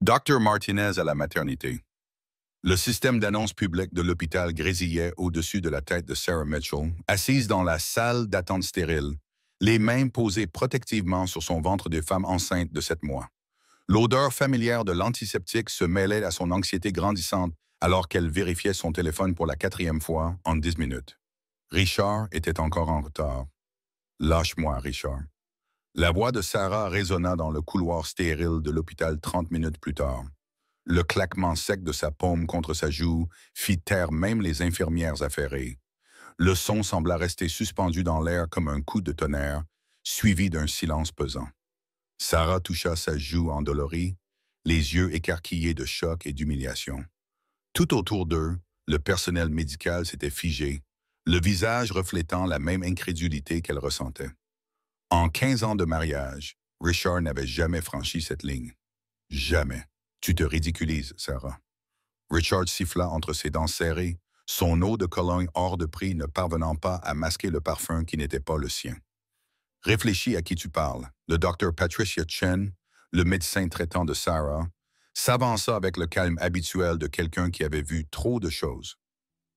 Docteur Martinez à la maternité. Le système d'annonce publique de l'hôpital grésillait au-dessus de la tête de Sarah Mitchell, assise dans la salle d'attente stérile, les mains posées protectivement sur son ventre de femme enceinte de 7 mois. L'odeur familière de l'antiseptique se mêlait à son anxiété grandissante alors qu'elle vérifiait son téléphone pour la 4e fois en 10 minutes. Richard était encore en retard. Lâche-moi, Richard. La voix de Sarah résonna dans le couloir stérile de l'hôpital 30 minutes plus tard. Le claquement sec de sa paume contre sa joue fit taire même les infirmières affairées. Le son sembla rester suspendu dans l'air comme un coup de tonnerre, suivi d'un silence pesant. Sarah toucha sa joue endolorie, les yeux écarquillés de choc et d'humiliation. Tout autour d'eux, le personnel médical s'était figé, le visage reflétant la même incrédulité qu'elle ressentait. En 15 ans de mariage, Richard n'avait jamais franchi cette ligne. Jamais. Tu te ridiculises, Sarah. Richard siffla entre ses dents serrées, son eau de Cologne hors de prix ne parvenant pas à masquer le parfum qui n'était pas le sien. Réfléchis à qui tu parles. Le docteur Patricia Chen, le médecin traitant de Sarah, s'avança avec le calme habituel de quelqu'un qui avait vu trop de choses.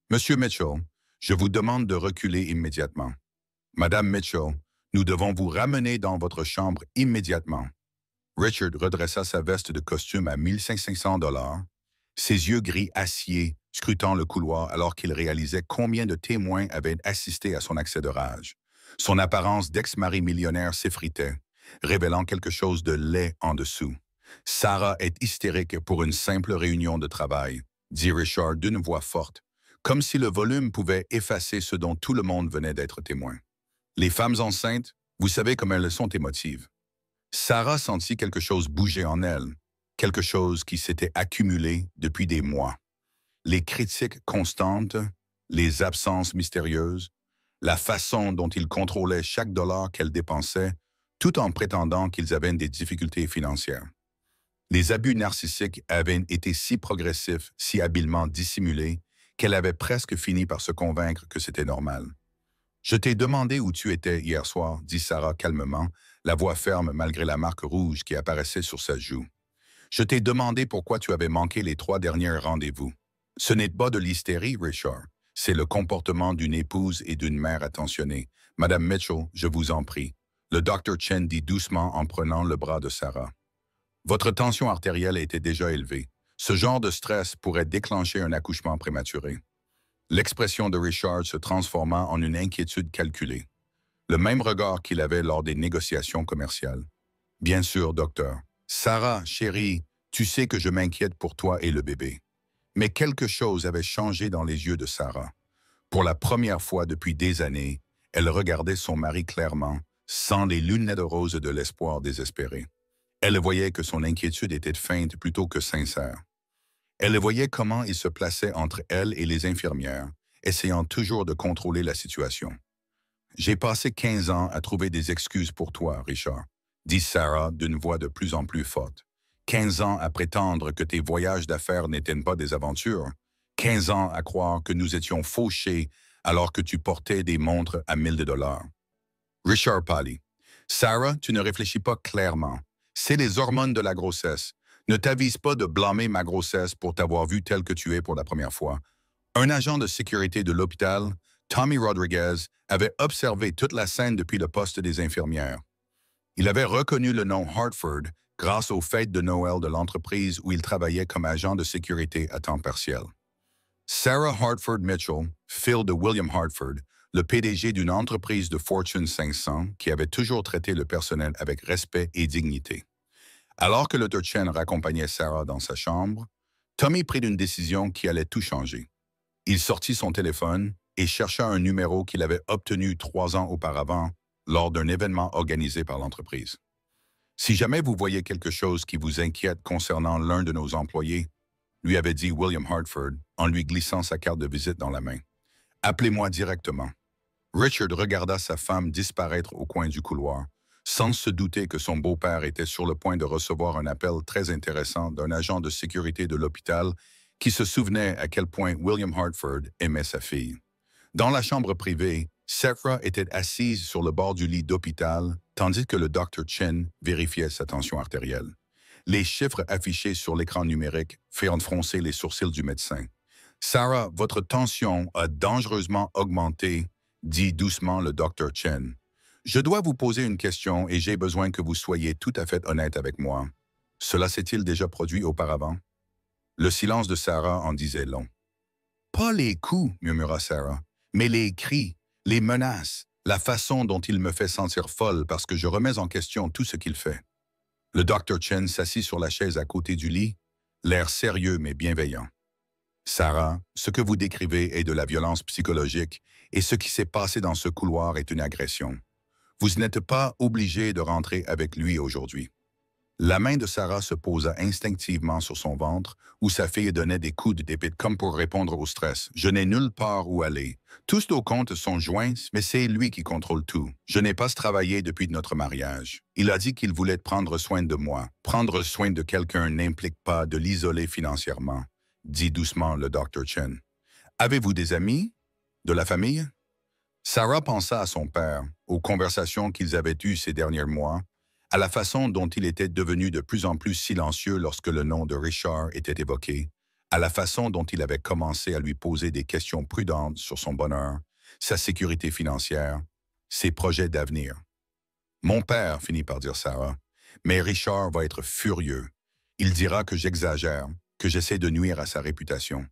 Monsieur Mitchell, je vous demande de reculer immédiatement. Madame Mitchell, nous devons vous ramener dans votre chambre immédiatement. Richard redressa sa veste de costume à 1500 $, ses yeux gris acier scrutant le couloir alors qu'il réalisait combien de témoins avaient assisté à son accès de rage. Son apparence d'ex-mari millionnaire s'effritait, révélant quelque chose de laid en dessous. « Sarah est hystérique pour une simple réunion de travail », dit Richard d'une voix forte, comme si le volume pouvait effacer ce dont tout le monde venait d'être témoin. Les femmes enceintes, vous savez comme elles sont émotives. Sarah sentit quelque chose bouger en elle, quelque chose qui s'était accumulé depuis des mois. Les critiques constantes, les absences mystérieuses, la façon dont il contrôlait chaque dollar qu'elle dépensait, tout en prétendant qu'ils avaient des difficultés financières. Les abus narcissiques avaient été si progressifs, si habilement dissimulés, qu'elle avait presque fini par se convaincre que c'était normal. « Je t'ai demandé où tu étais hier soir, » dit Sarah calmement, la voix ferme malgré la marque rouge qui apparaissait sur sa joue. « Je t'ai demandé pourquoi tu avais manqué les 3 derniers rendez-vous. Ce n'est pas de l'hystérie, Richard. C'est le comportement d'une épouse et d'une mère attentionnée. Madame Mitchell, je vous en prie. » Le docteur Chen dit doucement en prenant le bras de Sarah. « Votre tension artérielle était déjà élevée. Ce genre de stress pourrait déclencher un accouchement prématuré. » L'expression de Richard se transforma en une inquiétude calculée. Le même regard qu'il avait lors des négociations commerciales. « Bien sûr, docteur. Sarah, chérie, tu sais que je m'inquiète pour toi et le bébé. » Mais quelque chose avait changé dans les yeux de Sarah. Pour la première fois depuis des années, elle regardait son mari clairement, sans les lunettes roses de l'espoir désespéré. Elle voyait que son inquiétude était feinte plutôt que sincère. Elle voyait comment il se plaçait entre elle et les infirmières, essayant toujours de contrôler la situation. « J'ai passé 15 ans à trouver des excuses pour toi, Richard, » dit Sarah d'une voix de plus en plus forte. 15 ans à prétendre que tes voyages d'affaires n'étaient pas des aventures. 15 ans à croire que nous étions fauchés alors que tu portais des montres à 1000 $. Richard pâlit. « Sarah, tu ne réfléchis pas clairement. C'est les hormones de la grossesse. Ne t'avise pas de blâmer ma grossesse pour t'avoir vu tel que tu es pour la première fois. » Un agent de sécurité de l'hôpital, Tommy Rodriguez, avait observé toute la scène depuis le poste des infirmières. Il avait reconnu le nom Hartford grâce aux fêtes de Noël de l'entreprise où il travaillait comme agent de sécurité à temps partiel. Sarah Hartford Mitchell, fille de William Hartford, le PDG d'une entreprise de Fortune 500 qui avait toujours traité le personnel avec respect et dignité. Alors que le Dr. Chen raccompagnait Sarah dans sa chambre, Tommy prit une décision qui allait tout changer. Il sortit son téléphone et chercha un numéro qu'il avait obtenu 3 ans auparavant lors d'un événement organisé par l'entreprise. « Si jamais vous voyez quelque chose qui vous inquiète concernant l'un de nos employés, » lui avait dit William Hartford en lui glissant sa carte de visite dans la main. « Appelez-moi directement. » Richard regarda sa femme disparaître au coin du couloir, sans se douter que son beau-père était sur le point de recevoir un appel très intéressant d'un agent de sécurité de l'hôpital qui se souvenait à quel point William Hartford aimait sa fille. Dans la chambre privée, Sarah était assise sur le bord du lit d'hôpital, tandis que le Dr. Chen vérifiait sa tension artérielle. Les chiffres affichés sur l'écran numérique firent froncer les sourcils du médecin. Sarah, votre tension a dangereusement augmenté, dit doucement le docteur Chen. Je dois vous poser une question et j'ai besoin que vous soyez tout à fait honnête avec moi. Cela s'est-il déjà produit auparavant? Le silence de Sarah en disait long. Pas les coups, murmura Sarah, mais les cris, les menaces, la façon dont il me fait sentir folle parce que je remets en question tout ce qu'il fait. Le docteur Chen s'assit sur la chaise à côté du lit, l'air sérieux mais bienveillant. Sarah, ce que vous décrivez est de la violence psychologique et ce qui s'est passé dans ce couloir est une agression. Vous n'êtes pas obligé de rentrer avec lui aujourd'hui. La main de Sarah se posa instinctivement sur son ventre, où sa fille donnait des coups de dépit comme pour répondre au stress. Je n'ai nulle part où aller. Tous nos comptes sont joints, mais c'est lui qui contrôle tout. Je n'ai pas travaillé depuis notre mariage. Il a dit qu'il voulait prendre soin de moi. Prendre soin de quelqu'un n'implique pas de l'isoler financièrement, dit doucement le docteur Chen. Avez-vous des amis? De la famille? Sarah pensa à son père, aux conversations qu'ils avaient eues ces derniers mois, à la façon dont il était devenu de plus en plus silencieux lorsque le nom de Richard était évoqué, à la façon dont il avait commencé à lui poser des questions prudentes sur son bonheur, sa sécurité financière, ses projets d'avenir. Mon père, finit par dire Sarah, mais Richard va être furieux. Il dira que j'exagère, que j'essaie de nuire à sa réputation.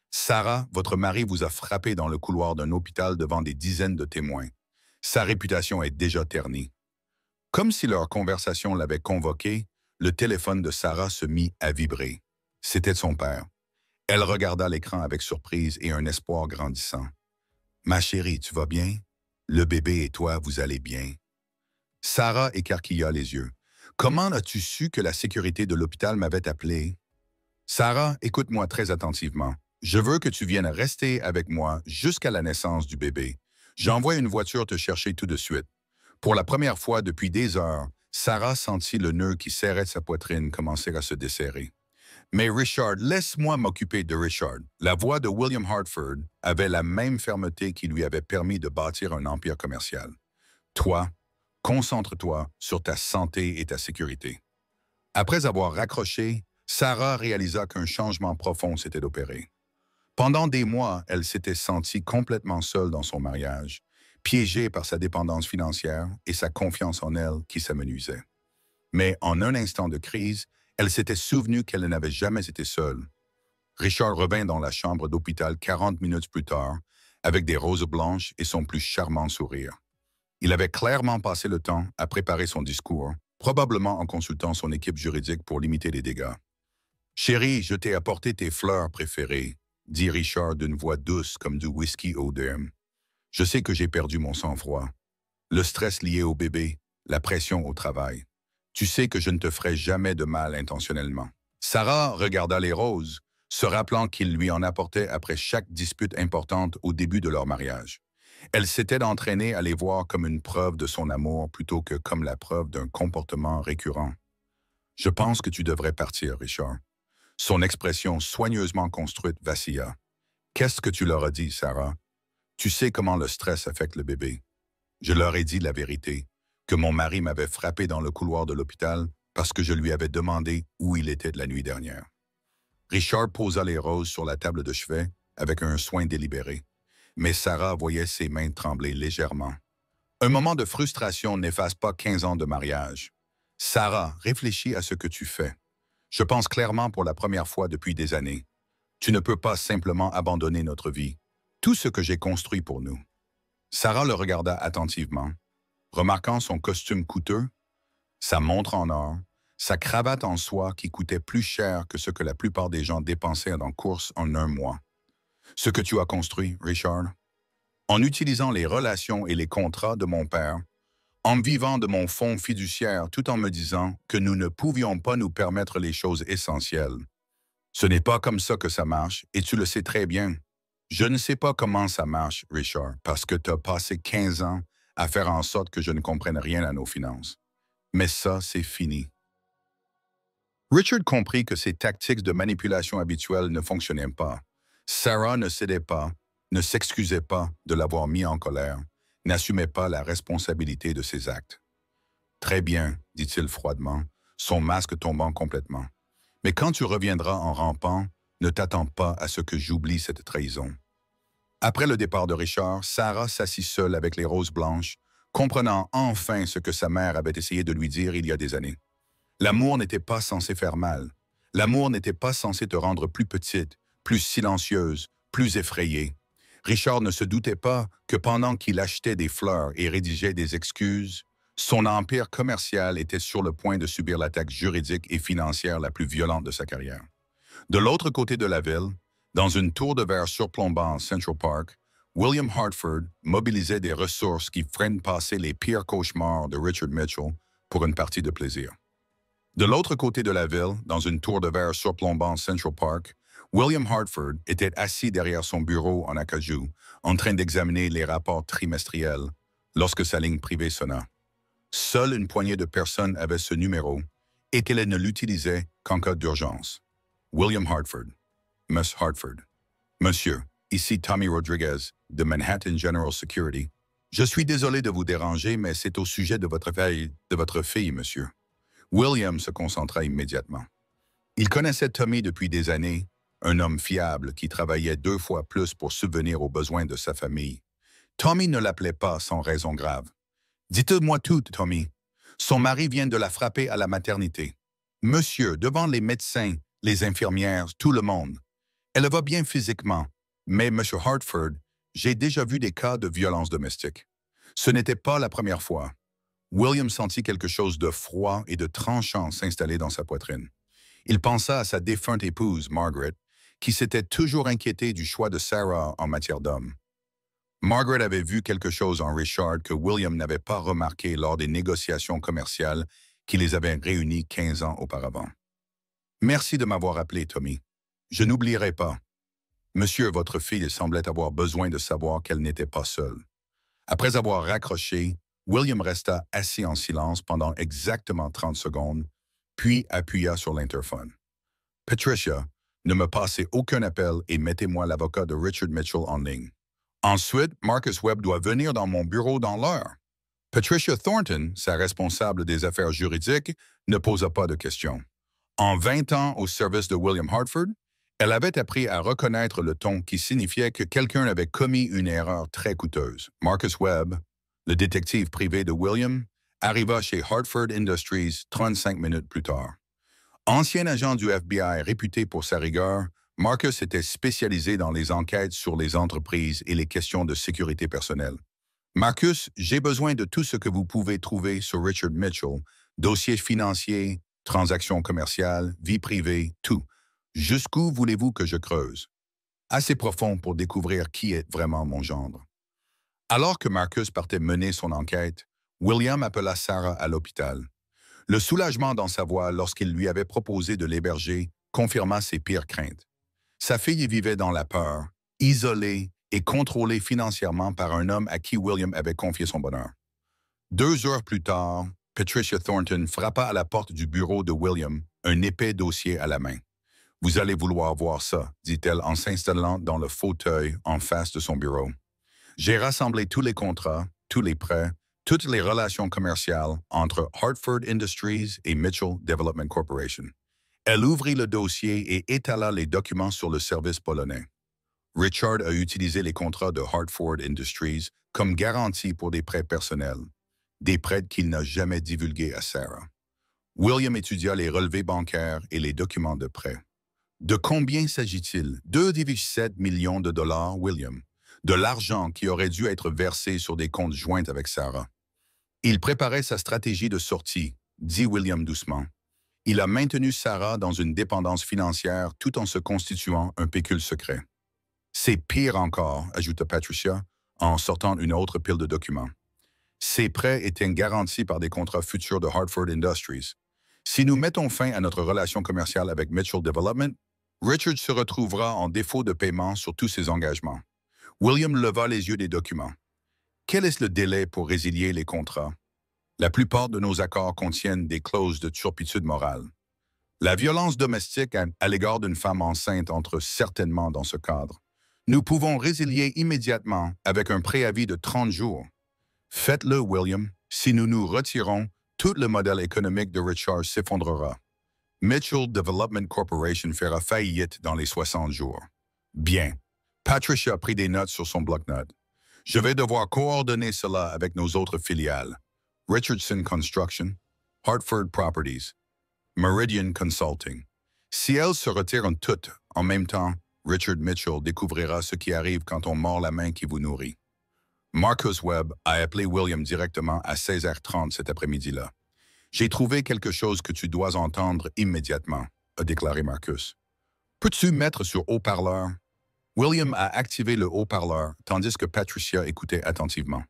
Sarah, votre mari vous a frappé dans le couloir d'un hôpital devant des dizaines de témoins. Sa réputation est déjà ternie. Comme si leur conversation l'avait convoqué, le téléphone de Sarah se mit à vibrer. C'était son père. Elle regarda l'écran avec surprise et un espoir grandissant. « Ma chérie, tu vas bien? Le bébé et toi, vous allez bien? » Sarah écarquilla les yeux. « Comment as-tu su que la sécurité de l'hôpital m'avait appelé? » « Sarah, écoute-moi très attentivement. Je veux que tu viennes rester avec moi jusqu'à la naissance du bébé. J'envoie une voiture te chercher tout de suite. » Pour la première fois depuis des heures, Sarah sentit le nœud qui serrait sa poitrine commencer à se desserrer. « Mais Richard, laisse-moi m'occuper de Richard. » La voix de William Hartford avait la même fermeté qui lui avait permis de bâtir un empire commercial. « Toi, concentre-toi sur ta santé et ta sécurité. » Après avoir raccroché, Sarah réalisa qu'un changement profond s'était opéré. Pendant des mois, elle s'était sentie complètement seule dans son mariage, piégée par sa dépendance financière et sa confiance en elle qui s'amenuisait. Mais en un instant de crise, elle s'était souvenue qu'elle n'avait jamais été seule. Richard revint dans la chambre d'hôpital 40 minutes plus tard, avec des roses blanches et son plus charmant sourire. Il avait clairement passé le temps à préparer son discours, probablement en consultant son équipe juridique pour limiter les dégâts. « Chérie, je t'ai apporté tes fleurs préférées, » dit Richard d'une voix douce comme du whisky au dème. « Je sais que j'ai perdu mon sang-froid. Le stress lié au bébé, la pression au travail. Tu sais que je ne te ferai jamais de mal intentionnellement. » Sarah regarda les roses, se rappelant qu'il lui en apportait après chaque dispute importante au début de leur mariage. Elle s'était entraînée à les voir comme une preuve de son amour plutôt que comme la preuve d'un comportement récurrent. « Je pense que tu devrais partir, Richard. » Son expression soigneusement construite vacilla. « Qu'est-ce que tu leur as dit, Sarah? Tu sais comment le stress affecte le bébé. » Je leur ai dit la vérité, que mon mari m'avait frappé dans le couloir de l'hôpital parce que je lui avais demandé où il était de la nuit dernière. Richard posa les roses sur la table de chevet avec un soin délibéré, mais Sarah voyait ses mains trembler légèrement. Un moment de frustration n'efface pas 15 ans de mariage. Sarah, réfléchis à ce que tu fais. Je pense clairement pour la première fois depuis des années. Tu ne peux pas simplement abandonner notre vie, tout ce que j'ai construit pour nous. Sarah le regarda attentivement, remarquant son costume coûteux, sa montre en or, sa cravate en soie qui coûtait plus cher que ce que la plupart des gens dépensaient dans course en un mois. Ce que tu as construit, Richard, en utilisant les relations et les contrats de mon père, en vivant de mon fonds fiduciaire tout en me disant que nous ne pouvions pas nous permettre les choses essentielles. Ce n'est pas comme ça que ça marche, et tu le sais très bien. Je ne sais pas comment ça marche, Richard, parce que tu as passé 15 ans à faire en sorte que je ne comprenne rien à nos finances. Mais ça, c'est fini. Richard comprit que ces tactiques de manipulation habituelles ne fonctionnaient pas. Sarah ne cédait pas, ne s'excusait pas de l'avoir mis en colère, n'assumait pas la responsabilité de ses actes. « Très bien, dit-il froidement, son masque tombant complètement. Mais quand tu reviendras en rampant, ne t'attends pas à ce que j'oublie cette trahison. Après le départ de Richard, Sarah s'assit seule avec les roses blanches, comprenant enfin ce que sa mère avait essayé de lui dire il y a des années. L'amour n'était pas censé faire mal. L'amour n'était pas censé te rendre plus petite, plus silencieuse, plus effrayée. Richard ne se doutait pas que pendant qu'il achetait des fleurs et rédigeait des excuses, son empire commercial était sur le point de subir l'attaque juridique et financière la plus violente de sa carrière. De l'autre côté de la ville, dans une tour de verre surplombant Central Park, William Hartford mobilisait des ressources qui freinent passer les pires cauchemars de Richard Mitchell pour une partie de plaisir. De l'autre côté de la ville, dans une tour de verre surplombant Central Park, William Hartford était assis derrière son bureau en acajou, en train d'examiner les rapports trimestriels, lorsque sa ligne privée sonna. Seule une poignée de personnes avait ce numéro et qu'elle ne l'utilisait qu'en cas d'urgence. William Hartford. Miss Hartford. Monsieur, ici Tommy Rodriguez, de Manhattan General Security. Je suis désolé de vous déranger, mais c'est au sujet de votre fille, monsieur. William se concentra immédiatement. Il connaissait Tommy depuis des années, un homme fiable qui travaillait 2 fois plus pour subvenir aux besoins de sa famille. Tommy ne l'appelait pas sans raison grave. « Dites-moi tout, Tommy. Son mari vient de la frapper à la maternité. Monsieur, devant les médecins, les infirmières, tout le monde. Elle va bien physiquement, mais, Monsieur Hartford, j'ai déjà vu des cas de violence domestique. Ce n'était pas la première fois. » William sentit quelque chose de froid et de tranchant s'installer dans sa poitrine. Il pensa à sa défunte épouse, Margaret, qui s'était toujours inquiétée du choix de Sarah en matière d'homme. Margaret avait vu quelque chose en Richard que William n'avait pas remarqué lors des négociations commerciales qui les avaient réunis 15 ans auparavant. « Merci de m'avoir appelé, Tommy. Je n'oublierai pas. Monsieur, votre fille semblait avoir besoin de savoir qu'elle n'était pas seule. » Après avoir raccroché, William resta assis en silence pendant exactement 30 secondes, puis appuya sur l'interphone. « Patricia, ne me passez aucun appel et mettez-moi l'avocat de Richard Mitchell en ligne. Ensuite, Marcus Webb doit venir dans mon bureau dans l'heure. » Patricia Thornton, sa responsable des affaires juridiques, ne posa pas de questions. En 20 ans au service de William Hartford, elle avait appris à reconnaître le ton qui signifiait que quelqu'un avait commis une erreur très coûteuse. Marcus Webb, le détective privé de William, arriva chez Hartford Industries 35 minutes plus tard. Ancien agent du FBI réputé pour sa rigueur, Marcus était spécialisé dans les enquêtes sur les entreprises et les questions de sécurité personnelle. « Marcus, j'ai besoin de tout ce que vous pouvez trouver sur Richard Mitchell, dossiers financiers, transactions commerciales, vie privée, tout. Jusqu'où voulez-vous que je creuse? Assez profond pour découvrir qui est vraiment mon gendre. » Alors que Marcus partait mener son enquête, William appela Sarah à l'hôpital. Le soulagement dans sa voix lorsqu'il lui avait proposé de l'héberger confirma ses pires craintes. Sa fille vivait dans la peur, isolée et contrôlée financièrement par un homme à qui William avait confié son bonheur. 2 heures plus tard, Patricia Thornton frappa à la porte du bureau de William, un épais dossier à la main. « Vous allez vouloir voir ça, » dit-elle en s'installant dans le fauteuil en face de son bureau. « J'ai rassemblé tous les contrats, tous les prêts, toutes les relations commerciales entre Hartford Industries et Mitchell Development Corporation. » Elle ouvrit le dossier et étala les documents sur le service polonais. Richard a utilisé les contrats de Hartford Industries comme garantie pour des prêts personnels, des prêts qu'il n'a jamais divulgués à Sarah. William étudia les relevés bancaires et les documents de prêt. De combien s'agit-il? 2,7 millions de dollars, William. De l'argent qui aurait dû être versé sur des comptes joints avec Sarah. Il préparait sa stratégie de sortie, dit William doucement. Il a maintenu Sarah dans une dépendance financière tout en se constituant un pécule secret. C'est pire encore, ajouta Patricia, en sortant une autre pile de documents. Ces prêts étaient garantis par des contrats futurs de Hartford Industries. Si nous mettons fin à notre relation commerciale avec Mitchell Development, Richard se retrouvera en défaut de paiement sur tous ses engagements. William leva les yeux des documents. Quel est le délai pour résilier les contrats? La plupart de nos accords contiennent des clauses de turpitude morale. La violence domestique à l'égard d'une femme enceinte entre certainement dans ce cadre. Nous pouvons résilier immédiatement avec un préavis de 30 jours. Faites-le, William. Si nous nous retirons, Tout le modèle économique de Richard s'effondrera. Mitchell Development Corporation fera faillite dans les 60 jours. Bien. Patricia a pris des notes sur son bloc-notes. Je vais devoir coordonner cela avec nos autres filiales. Richardson Construction, Hartford Properties, Meridian Consulting. Si elles se retirent toutes en même temps, Richard Mitchell découvrira ce qui arrive quand on mord la main qui vous nourrit. Marcus Webb a appelé William directement à 16h30 cet après-midi-là. « J'ai trouvé quelque chose que tu dois entendre immédiatement », a déclaré Marcus. « Peux-tu mettre sur haut-parleur » William a activé le haut-parleur, tandis que Patricia écoutait attentivement.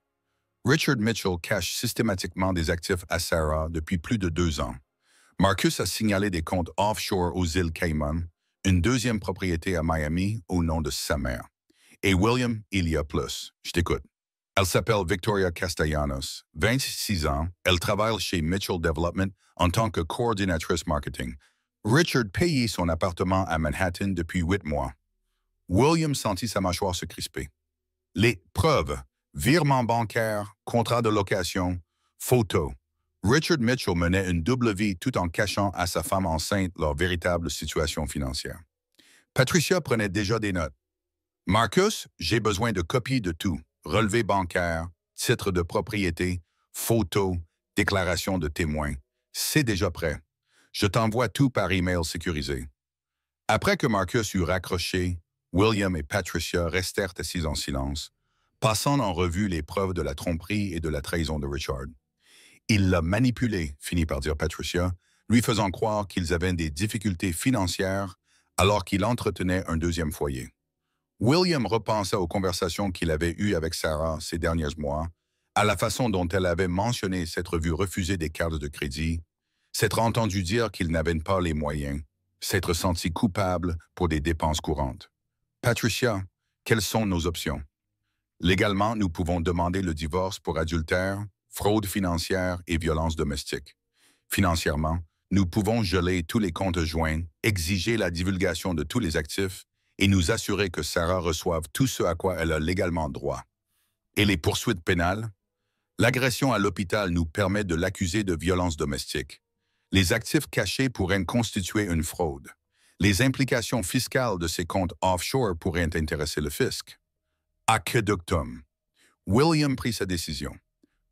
Richard Mitchell cache systématiquement des actifs à Sarah depuis plus de 2 ans. Marcus a signalé des comptes offshore aux îles Cayman, une deuxième propriété à Miami au nom de sa mère. Et William, il y a plus. Je t'écoute. Elle s'appelle Victoria Castellanos, 26 ans. Elle travaille chez Mitchell Development en tant que coordinatrice marketing. Richard payait son appartement à Manhattan depuis 8 mois. William sentit sa mâchoire se crisper. Les preuves, virement bancaire, contrat de location, photos. Richard Mitchell menait une double vie tout en cachant à sa femme enceinte leur véritable situation financière. Patricia prenait déjà des notes. « Marcus, j'ai besoin de copies de tout. Relevé bancaire, titre de propriété, photos, déclaration de témoins. C'est déjà prêt. Je t'envoie tout par email sécurisé. » Après que Marcus eut raccroché, William et Patricia restèrent assis en silence, passant en revue les preuves de la tromperie et de la trahison de Richard. Il l'a manipulé, finit par dire Patricia, lui faisant croire qu'ils avaient des difficultés financières alors qu'il entretenait un deuxième foyer. William repensa aux conversations qu'il avait eues avec Sarah ces derniers mois, à la façon dont elle avait mentionné s'être vue refuser des cartes de crédit, s'être entendu dire qu'il n'avait pas les moyens, s'être senti coupable pour des dépenses courantes. « Patricia, quelles sont nos options? Légalement, nous pouvons demander le divorce pour adultère, fraude financière et violence domestique. Financièrement, nous pouvons geler tous les comptes joints, exiger la divulgation de tous les actifs et nous assurer que Sarah reçoive tout ce à quoi elle a légalement droit. Et les poursuites pénales? L'agression à l'hôpital nous permet de l'accuser de violence domestique. Les actifs cachés pourraient constituer une fraude. Les implications fiscales de ces comptes offshore pourraient intéresser le fisc. Aqueductum. William prit sa décision.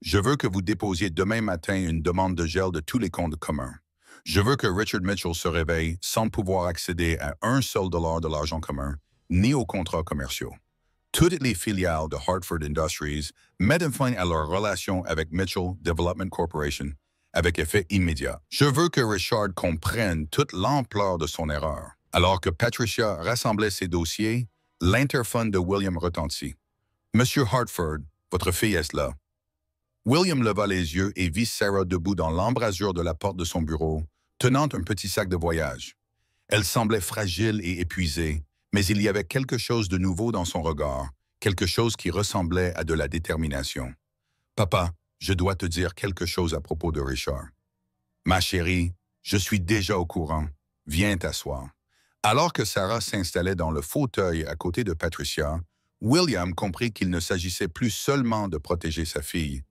Je veux que vous déposiez demain matin une demande de gel de tous les comptes communs. Je veux que Richard Mitchell se réveille sans pouvoir accéder à un seul dollar de l'argent commun, ni aux contrats commerciaux. Toutes les filiales de Hartford Industries mettent fin à leur relation avec Mitchell Development Corporation avec effet immédiat. Je veux que Richard comprenne toute l'ampleur de son erreur. Alors que Patricia rassemblait ses dossiers, l'interphone de William retentit. « Monsieur Hartford, votre fille est là. » William leva les yeux et vit Sarah debout dans l'embrasure de la porte de son bureau, tenant un petit sac de voyage. Elle semblait fragile et épuisée, mais il y avait quelque chose de nouveau dans son regard, quelque chose qui ressemblait à de la détermination. « Papa, je dois te dire quelque chose à propos de Richard. »« Ma chérie, je suis déjà au courant. Viens t'asseoir. » Alors que Sarah s'installait dans le fauteuil à côté de Patricia, William comprit qu'il ne s'agissait plus seulement de protéger sa fille.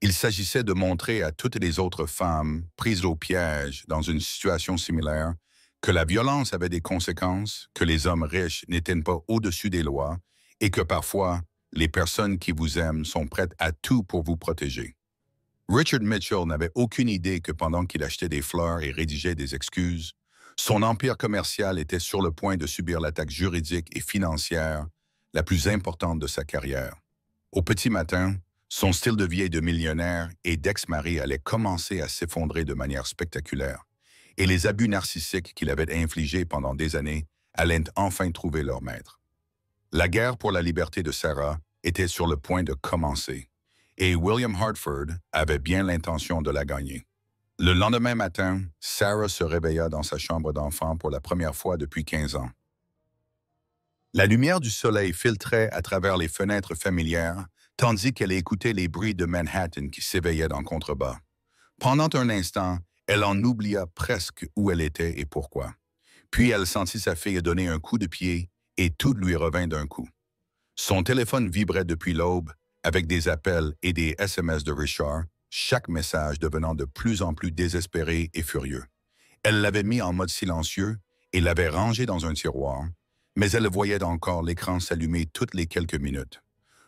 Il s'agissait de montrer à toutes les autres femmes prises au piège dans une situation similaire que la violence avait des conséquences, que les hommes riches n'étaient pas au-dessus des lois et que parfois, les personnes qui vous aiment sont prêtes à tout pour vous protéger. Richard Mitchell n'avait aucune idée que pendant qu'il achetait des fleurs et rédigeait des excuses, son empire commercial était sur le point de subir l'attaque juridique et financière la plus importante de sa carrière. Au petit matin, son style de vie et de millionnaire et d'ex-mari allait commencer à s'effondrer de manière spectaculaire, et les abus narcissiques qu'il avait infligés pendant des années allaient enfin trouver leur maître. La guerre pour la liberté de Sarah était sur le point de commencer, et William Hartford avait bien l'intention de la gagner. Le lendemain matin, Sarah se réveilla dans sa chambre d'enfant pour la première fois depuis 15 ans. La lumière du soleil filtrait à travers les fenêtres familières, tandis qu'elle écoutait les bruits de Manhattan qui s'éveillaient en contrebas. Pendant un instant, elle en oublia presque où elle était et pourquoi. Puis elle sentit sa fille donner un coup de pied et tout lui revint d'un coup. Son téléphone vibrait depuis l'aube avec des appels et des SMS de Richard, chaque message devenant de plus en plus désespéré et furieux. Elle l'avait mis en mode silencieux et l'avait rangé dans un tiroir, mais elle voyait encore l'écran s'allumer toutes les quelques minutes.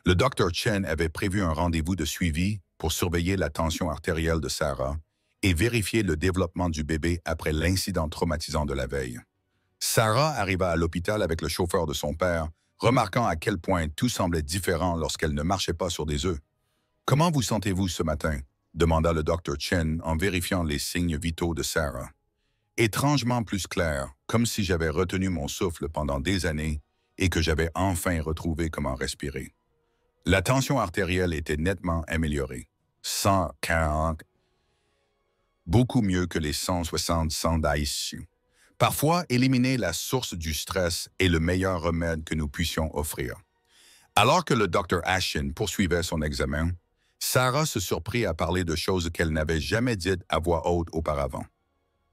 Le Dr. Chen avait prévu un rendez-vous de suivi pour surveiller la tension artérielle de Sarah et vérifier le développement du bébé après l'incident traumatisant de la veille. Sarah arriva à l'hôpital avec le chauffeur de son père, remarquant à quel point tout semblait différent lorsqu'elle ne marchait pas sur des œufs. « Comment vous sentez-vous ce matin ?» demanda le Dr. Chen en vérifiant les signes vitaux de Sarah. Étrangement plus clair, comme si j'avais retenu mon souffle pendant des années et que j'avais enfin retrouvé comment respirer. La tension artérielle était nettement améliorée. 140, beaucoup mieux que les 160 d'ICU. Parfois, éliminer la source du stress est le meilleur remède que nous puissions offrir. Alors que le Dr. Ashin poursuivait son examen, Sarah se surprit à parler de choses qu'elle n'avait jamais dites à voix haute auparavant.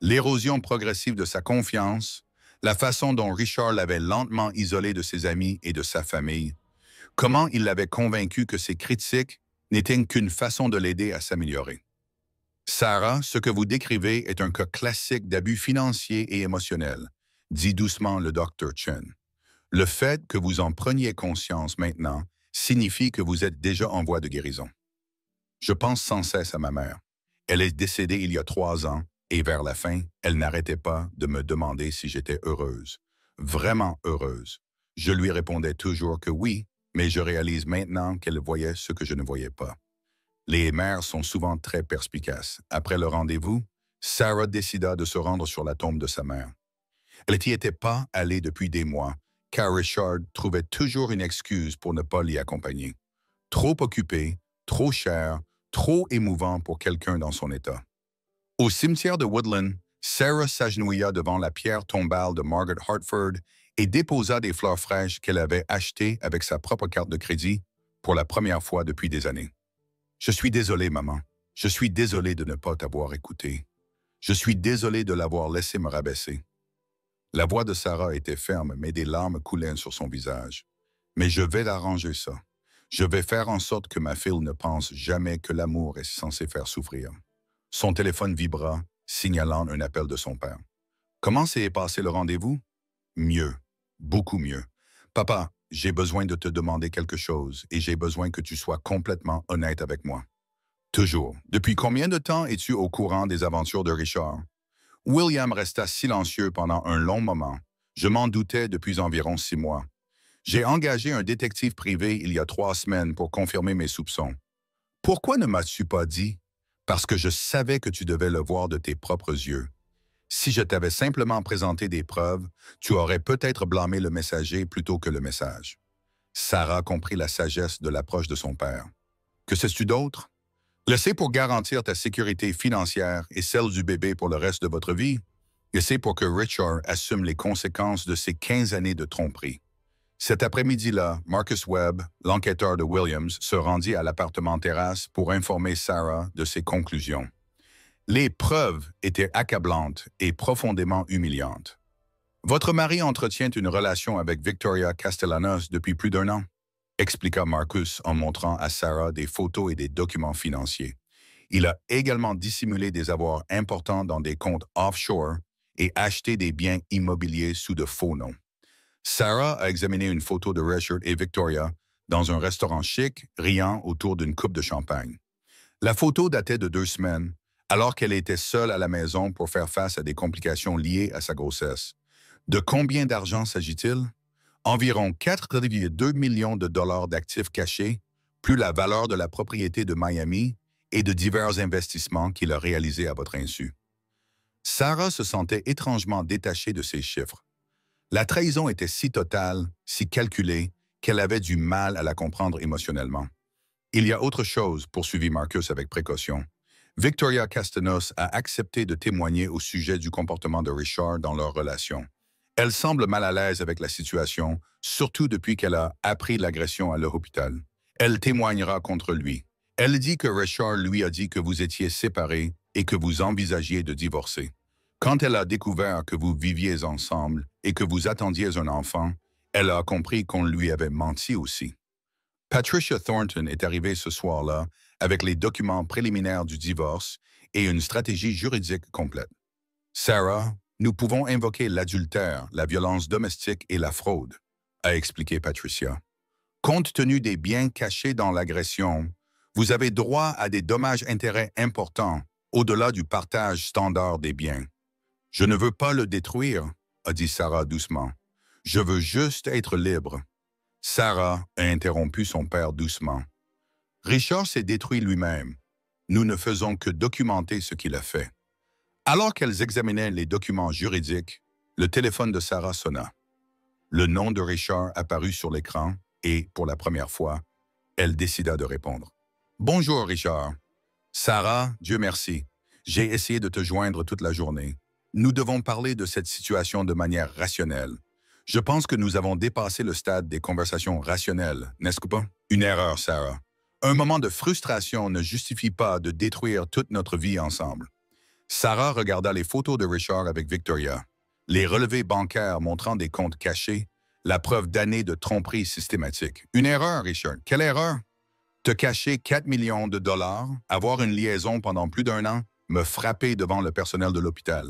L'érosion progressive de sa confiance, la façon dont Richard l'avait lentement isolé de ses amis et de sa famille, comment il l'avait convaincu que ses critiques n'étaient qu'une façon de l'aider à s'améliorer. Sarah, ce que vous décrivez est un cas classique d'abus financier et émotionnel, dit doucement le Dr. Chen. Le fait que vous en preniez conscience maintenant signifie que vous êtes déjà en voie de guérison. Je pense sans cesse à ma mère. Elle est décédée il y a 3 ans et vers la fin, elle n'arrêtait pas de me demander si j'étais heureuse. Vraiment heureuse. Je lui répondais toujours que oui, mais je réalise maintenant qu'elle voyait ce que je ne voyais pas. Les mères sont souvent très perspicaces. Après le rendez-vous, Sarah décida de se rendre sur la tombe de sa mère. Elle n'y était pas allée depuis des mois, car Richard trouvait toujours une excuse pour ne pas l'y accompagner. Trop occupé, trop cher, trop émouvant pour quelqu'un dans son état. Au cimetière de Woodland, Sarah s'agenouilla devant la pierre tombale de Margaret Hartford et déposa des fleurs fraîches qu'elle avait achetées avec sa propre carte de crédit pour la première fois depuis des années. « Je suis désolé, maman. Je suis désolé de ne pas t'avoir écouté. Je suis désolé de l'avoir laissé me rabaisser. » La voix de Sarah était ferme, mais des larmes coulaient sur son visage. « Mais je vais arranger ça. Je vais faire en sorte que ma fille ne pense jamais que l'amour est censé faire souffrir. » Son téléphone vibra, signalant un appel de son père. « Comment s'est passé le rendez-vous? »« Mieux. Beaucoup mieux. Papa, j'ai besoin de te demander quelque chose et j'ai besoin que tu sois complètement honnête avec moi. »« Toujours. Depuis combien de temps es-tu au courant des aventures de Richard? » William resta silencieux pendant un long moment. Je m'en doutais depuis environ 6 mois. J'ai engagé un détective privé il y a 3 semaines pour confirmer mes soupçons. « Pourquoi ne m'as-tu pas dit? » Parce que je savais que tu devais le voir de tes propres yeux. Si je t'avais simplement présenté des preuves, tu aurais peut-être blâmé le messager plutôt que le message. Sarah comprit la sagesse de l'approche de son père. Que sais-tu d'autre? Le pour garantir ta sécurité financière et celle du bébé pour le reste de votre vie. Le pour que Richard assume les conséquences de ses 15 années de tromperie. Cet après-midi-là, Marcus Webb, l'enquêteur de Williams, se rendit à l'appartement terrasse pour informer Sarah de ses conclusions. Les preuves étaient accablantes et profondément humiliantes. Votre mari entretient une relation avec Victoria Castellanos depuis plus d'1 an, expliqua Marcus en montrant à Sarah des photos et des documents financiers. Il a également dissimulé des avoirs importants dans des comptes offshore et acheté des biens immobiliers sous de faux noms. Sarah a examiné une photo de Richard et Victoria dans un restaurant chic, riant autour d'une coupe de champagne. La photo datait de 2 semaines, alors qu'elle était seule à la maison pour faire face à des complications liées à sa grossesse. De combien d'argent s'agit-il? Environ 4,2 millions de dollars d'actifs cachés, plus la valeur de la propriété de Miami et de divers investissements qu'il a réalisés à votre insu. Sarah se sentait étrangement détachée de ces chiffres. La trahison était si totale, si calculée, qu'elle avait du mal à la comprendre émotionnellement. Il y a autre chose, poursuivit Marcus avec précaution. Victoria Castellanos a accepté de témoigner au sujet du comportement de Richard dans leur relation. Elle semble mal à l'aise avec la situation, surtout depuis qu'elle a appris l'agression à l'hôpital. Elle témoignera contre lui. Elle dit que Richard lui a dit que vous étiez séparés et que vous envisagiez de divorcer. Quand elle a découvert que vous viviez ensemble et que vous attendiez un enfant, elle a compris qu'on lui avait menti aussi. Patricia Thornton est arrivée ce soir-là avec les documents préliminaires du divorce et une stratégie juridique complète. Sarah, nous pouvons invoquer l'adultère, la violence domestique et la fraude, a expliqué Patricia. Compte tenu des biens cachés dans l'agression, vous avez droit à des dommages-intérêts importants au-delà du partage standard des biens. Je ne veux pas le détruire, a dit Sarah doucement. Je veux juste être libre. Sarah a interrompu son père doucement. Richard s'est détruit lui-même. Nous ne faisons que documenter ce qu'il a fait. Alors qu'elles examinaient les documents juridiques, le téléphone de Sarah sonna. Le nom de Richard apparut sur l'écran et, pour la première fois, elle décida de répondre. « Bonjour, Richard. »« Sarah, Dieu merci. J'ai essayé de te joindre toute la journée. Nous devons parler de cette situation de manière rationnelle. Je pense que nous avons dépassé le stade des conversations rationnelles, n'est-ce pas? Une erreur, Sarah. Un moment de frustration ne justifie pas de détruire toute notre vie ensemble. » Sarah regarda les photos de Richard avec Victoria, les relevés bancaires montrant des comptes cachés, la preuve d'années de tromperie systématique. Une erreur, Richard. Quelle erreur? Te cacher 4 millions de dollars, avoir une liaison pendant plus d'1 an, me frapper devant le personnel de l'hôpital.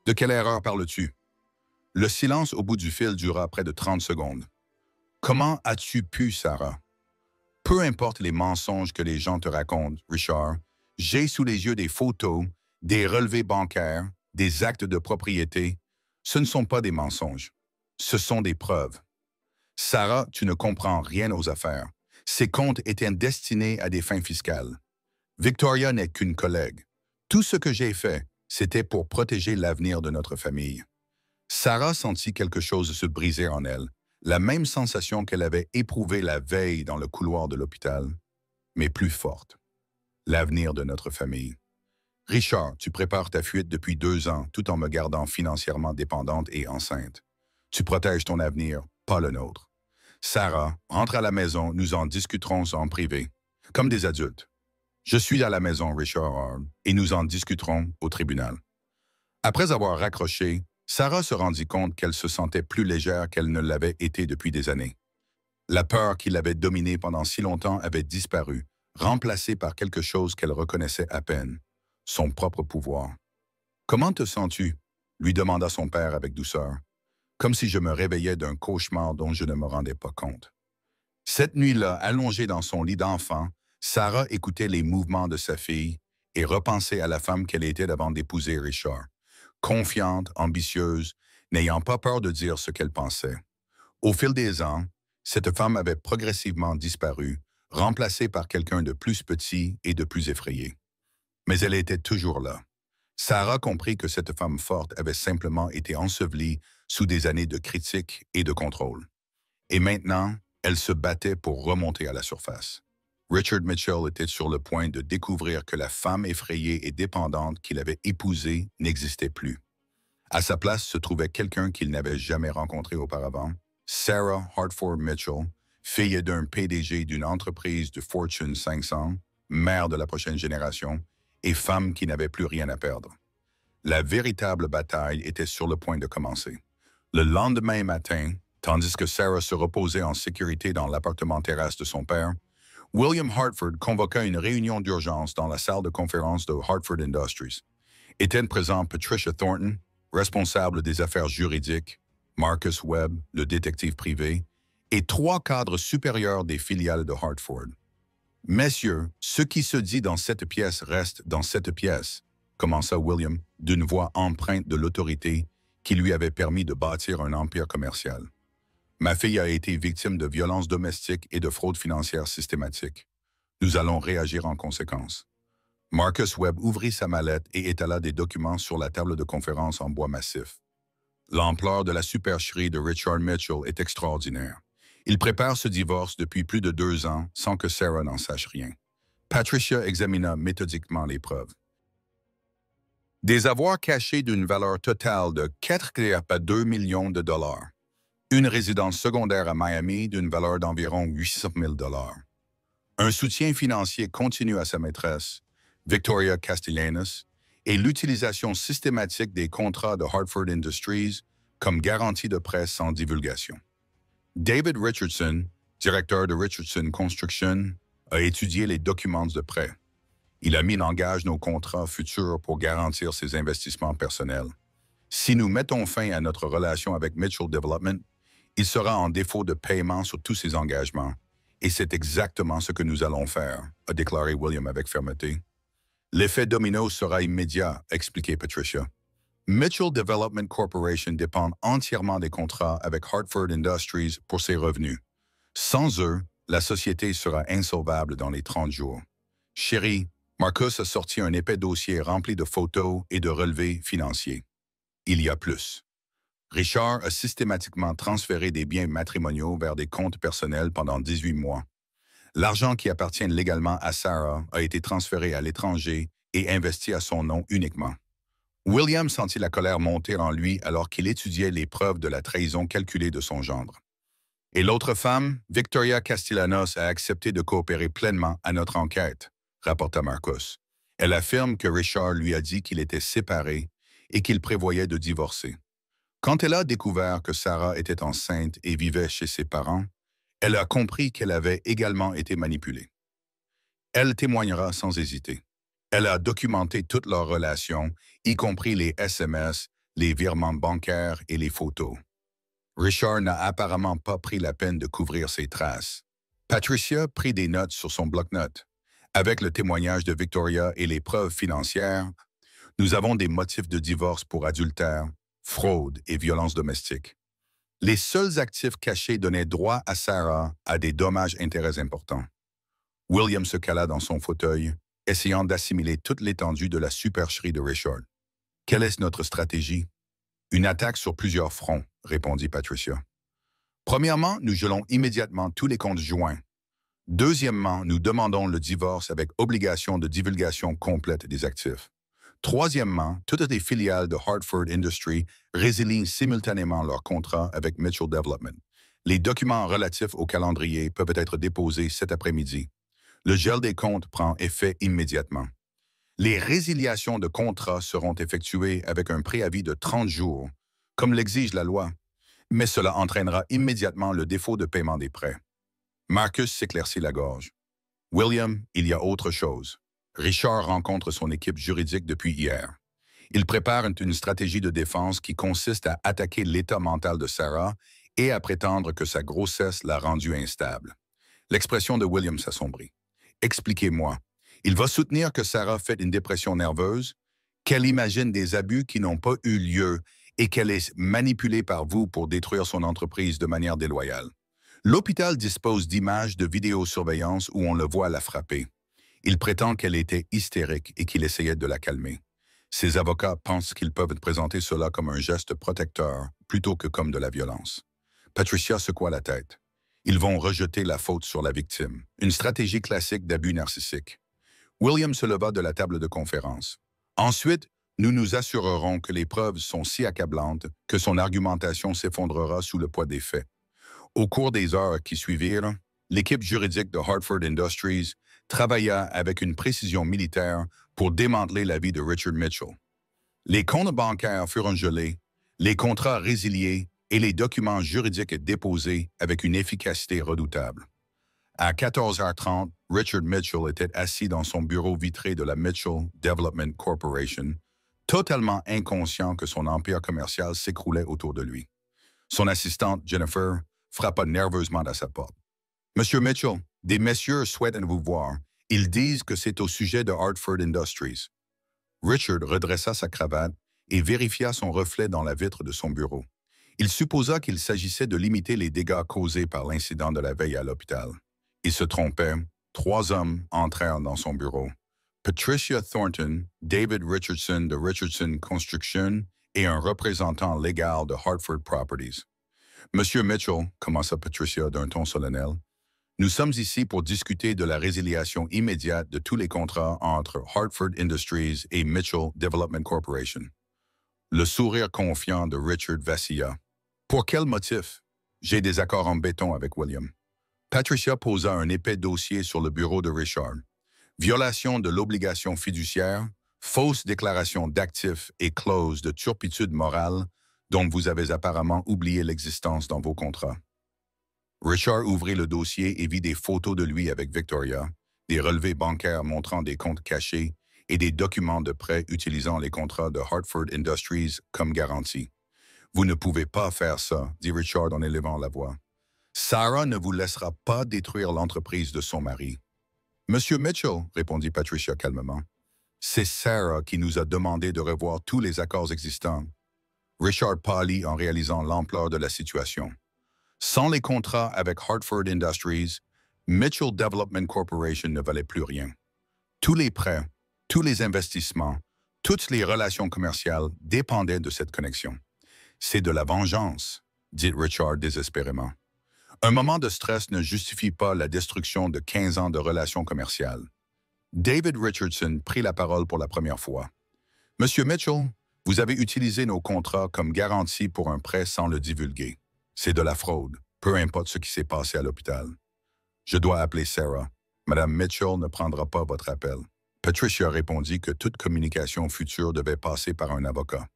De quelle erreur parles-tu? Le silence au bout du fil dura près de 30 secondes. Comment as-tu pu, Sarah? Peu importe les mensonges que les gens te racontent, Richard, j'ai sous les yeux des photos, des relevés bancaires, des actes de propriété. Ce ne sont pas des mensonges. Ce sont des preuves. Sarah, tu ne comprends rien aux affaires. Ces comptes étaient destinés à des fins fiscales. Victoria n'est qu'une collègue. Tout ce que j'ai fait, c'était pour protéger l'avenir de notre famille. Sarah sentit quelque chose se briser en elle, la même sensation qu'elle avait éprouvée la veille dans le couloir de l'hôpital, mais plus forte. L'avenir de notre famille. Richard, tu prépares ta fuite depuis 2 ans tout en me gardant financièrement dépendante et enceinte. Tu protèges ton avenir, pas le nôtre. Sarah, rentre à la maison, nous en discuterons en privé, comme des adultes. Je suis à la maison, Richard, et nous en discuterons au tribunal. Après avoir raccroché, Sarah se rendit compte qu'elle se sentait plus légère qu'elle ne l'avait été depuis des années. La peur qui l'avait dominée pendant si longtemps avait disparu, remplacée par quelque chose qu'elle reconnaissait à peine, son propre pouvoir. « Comment te sens-tu? » lui demanda son père avec douceur, comme si je me réveillais d'un cauchemar dont je ne me rendais pas compte. Cette nuit-là, allongée dans son lit d'enfant, Sarah écoutait les mouvements de sa fille et repensait à la femme qu'elle était avant d'épouser Richard. Confiante, ambitieuse, n'ayant pas peur de dire ce qu'elle pensait. Au fil des ans, cette femme avait progressivement disparu, remplacée par quelqu'un de plus petit et de plus effrayé. Mais elle était toujours là. Sarah comprit que cette femme forte avait simplement été ensevelie sous des années de critique et de contrôle. Et maintenant, elle se battait pour remonter à la surface. Richard Mitchell était sur le point de découvrir que la femme effrayée et dépendante qu'il avait épousée n'existait plus. À sa place se trouvait quelqu'un qu'il n'avait jamais rencontré auparavant, Sarah Hartford Mitchell, fille d'un PDG d'une entreprise de Fortune 500, mère de la prochaine génération, et femme qui n'avait plus rien à perdre. La véritable bataille était sur le point de commencer. Le lendemain matin, tandis que Sarah se reposait en sécurité dans l'appartement terrasse de son père, William Hartford convoqua une réunion d'urgence dans la salle de conférence de Hartford Industries. Étaient présents Patricia Thornton, responsable des affaires juridiques, Marcus Webb, le détective privé, et 3 cadres supérieurs des filiales de Hartford. « Messieurs, ce qui se dit dans cette pièce reste dans cette pièce », commença William d'une voix empreinte de l'autorité qui lui avait permis de bâtir un empire commercial. Ma fille a été victime de violences domestiques et de fraude financière systématique. Nous allons réagir en conséquence. Marcus Webb ouvrit sa mallette et étala des documents sur la table de conférence en bois massif. L'ampleur de la supercherie de Richard Mitchell est extraordinaire. Il prépare ce divorce depuis plus de 2 ans sans que Sarah n'en sache rien. Patricia examina méthodiquement les preuves. Des avoirs cachés d'une valeur totale de 4,2 millions de dollars. Une résidence secondaire à Miami d'une valeur d'environ 800 000 dollars. Un soutien financier continu à sa maîtresse, Victoria Castellanos, et l'utilisation systématique des contrats de Hartford Industries comme garantie de prêt sans divulgation. David Richardson, directeur de Richardson Construction, a étudié les documents de prêt. Il a mis en gage nos contrats futurs pour garantir ses investissements personnels. Si nous mettons fin à notre relation avec Mitchell Development, il sera en défaut de paiement sur tous ses engagements. Et c'est exactement ce que nous allons faire, a déclaré William avec fermeté. L'effet domino sera immédiat, a expliqué Patricia. Mitchell Development Corporation dépend entièrement des contrats avec Hartford Industries pour ses revenus. Sans eux, la société sera insolvable dans les 30 jours. Chérie, Marcus a sorti un épais dossier rempli de photos et de relevés financiers. Il y a plus. Richard a systématiquement transféré des biens matrimoniaux vers des comptes personnels pendant 18 mois. L'argent qui appartient légalement à Sarah a été transféré à l'étranger et investi à son nom uniquement. William sentit la colère monter en lui alors qu'il étudiait les preuves de la trahison calculée de son gendre. Et l'autre femme, Victoria Castellanos, a accepté de coopérer pleinement à notre enquête, rapporta Marcus. Elle affirme que Richard lui a dit qu'il était séparé et qu'il prévoyait de divorcer. Quand elle a découvert que Sarah était enceinte et vivait chez ses parents, elle a compris qu'elle avait également été manipulée. Elle témoignera sans hésiter. Elle a documenté toute leur relation, y compris les SMS, les virements bancaires et les photos. Richard n'a apparemment pas pris la peine de couvrir ses traces. Patricia prit des notes sur son bloc-notes. Avec le témoignage de Victoria et les preuves financières, nous avons des motifs de divorce pour adultère, fraude et violence domestique. Les seuls actifs cachés donnaient droit à Sarah à des dommages-intérêts importants. William se cala dans son fauteuil, essayant d'assimiler toute l'étendue de la supercherie de Richard. « Quelle est notre stratégie? » « Une attaque sur plusieurs fronts, répondit Patricia. Premièrement, nous gelons immédiatement tous les comptes joints. Deuxièmement, nous demandons le divorce avec obligation de divulgation complète des actifs. Troisièmement, toutes les filiales de Hartford Industries résilient simultanément leur contrat avec Mitchell Development. Les documents relatifs au calendrier peuvent être déposés cet après-midi. Le gel des comptes prend effet immédiatement. Les résiliations de contrats seront effectuées avec un préavis de 30 jours, comme l'exige la loi, mais cela entraînera immédiatement le défaut de paiement des prêts. Marcus s'éclaircit la gorge. « William, il y a autre chose. Richard rencontre son équipe juridique depuis hier. Il prépare une stratégie de défense qui consiste à attaquer l'état mental de Sarah et à prétendre que sa grossesse l'a rendue instable. » L'expression de William s'assombrit. « Expliquez-moi. Il va soutenir que Sarah fait une dépression nerveuse, qu'elle imagine des abus qui n'ont pas eu lieu et qu'elle est manipulée par vous pour détruire son entreprise de manière déloyale. L'hôpital dispose d'images de vidéosurveillance où on le voit la frapper. Il prétend qu'elle était hystérique et qu'il essayait de la calmer. Ses avocats pensent qu'ils peuvent présenter cela comme un geste protecteur plutôt que comme de la violence. Patricia secoua la tête. Ils vont rejeter la faute sur la victime, une stratégie classique d'abus narcissique. William se leva de la table de conférence. Ensuite, nous nous assurerons que les preuves sont si accablantes que son argumentation s'effondrera sous le poids des faits. Au cours des heures qui suivirent, l'équipe juridique de Hartford Industries travailla avec une précision militaire pour démanteler la vie de Richard Mitchell. Les comptes bancaires furent gelés, les contrats résiliés et les documents juridiques déposés avec une efficacité redoutable. À 14h30, Richard Mitchell était assis dans son bureau vitré de la Mitchell Development Corporation, totalement inconscient que son empire commercial s'écroulait autour de lui. Son assistante, Jennifer, frappa nerveusement à sa porte. « Monsieur Mitchell, des messieurs souhaitent vous voir. Ils disent que c'est au sujet de Hartford Industries. » Richard redressa sa cravate et vérifia son reflet dans la vitre de son bureau. Il supposa qu'il s'agissait de limiter les dégâts causés par l'incident de la veille à l'hôpital. Il se trompait. 3 hommes entrèrent dans son bureau. Patricia Thornton, David Richardson de Richardson Construction et un représentant légal de Hartford Properties. « Monsieur Mitchell, » commença Patricia d'un ton solennel, « nous sommes ici pour discuter de la résiliation immédiate de tous les contrats entre Hartford Industries et Mitchell Development Corporation. » Le sourire confiant de Richard vacilla. « Pour quel motif? J'ai des accords en béton avec William. » Patricia posa un épais dossier sur le bureau de Richard. Violation de l'obligation fiduciaire, fausse déclaration d'actifs et clause de turpitude morale dont vous avez apparemment oublié l'existence dans vos contrats. Richard ouvrit le dossier et vit des photos de lui avec Victoria, des relevés bancaires montrant des comptes cachés et des documents de prêt utilisant les contrats de Hartford Industries comme garantie. « Vous ne pouvez pas faire ça, dit Richard en élevant la voix. Sarah ne vous laissera pas détruire l'entreprise de son mari. Monsieur Mitchell, répondit Patricia calmement, c'est Sarah qui nous a demandé de revoir tous les accords existants. Richard pâlit en réalisant l'ampleur de la situation. Sans les contrats avec Hartford Industries, Mitchell Development Corporation ne valait plus rien. Tous les prêts, tous les investissements, toutes les relations commerciales dépendaient de cette connexion. C'est de la vengeance, dit Richard désespérément. Un moment de stress ne justifie pas la destruction de 15 ans de relations commerciales. David Richardson prit la parole pour la première fois. « Monsieur Mitchell, vous avez utilisé nos contrats comme garantie pour un prêt sans le divulguer. C'est de la fraude, peu importe ce qui s'est passé à l'hôpital. Je dois appeler Sarah. Madame Mitchell ne prendra pas votre appel. » Patricia répondit que toute communication future devait passer par un avocat.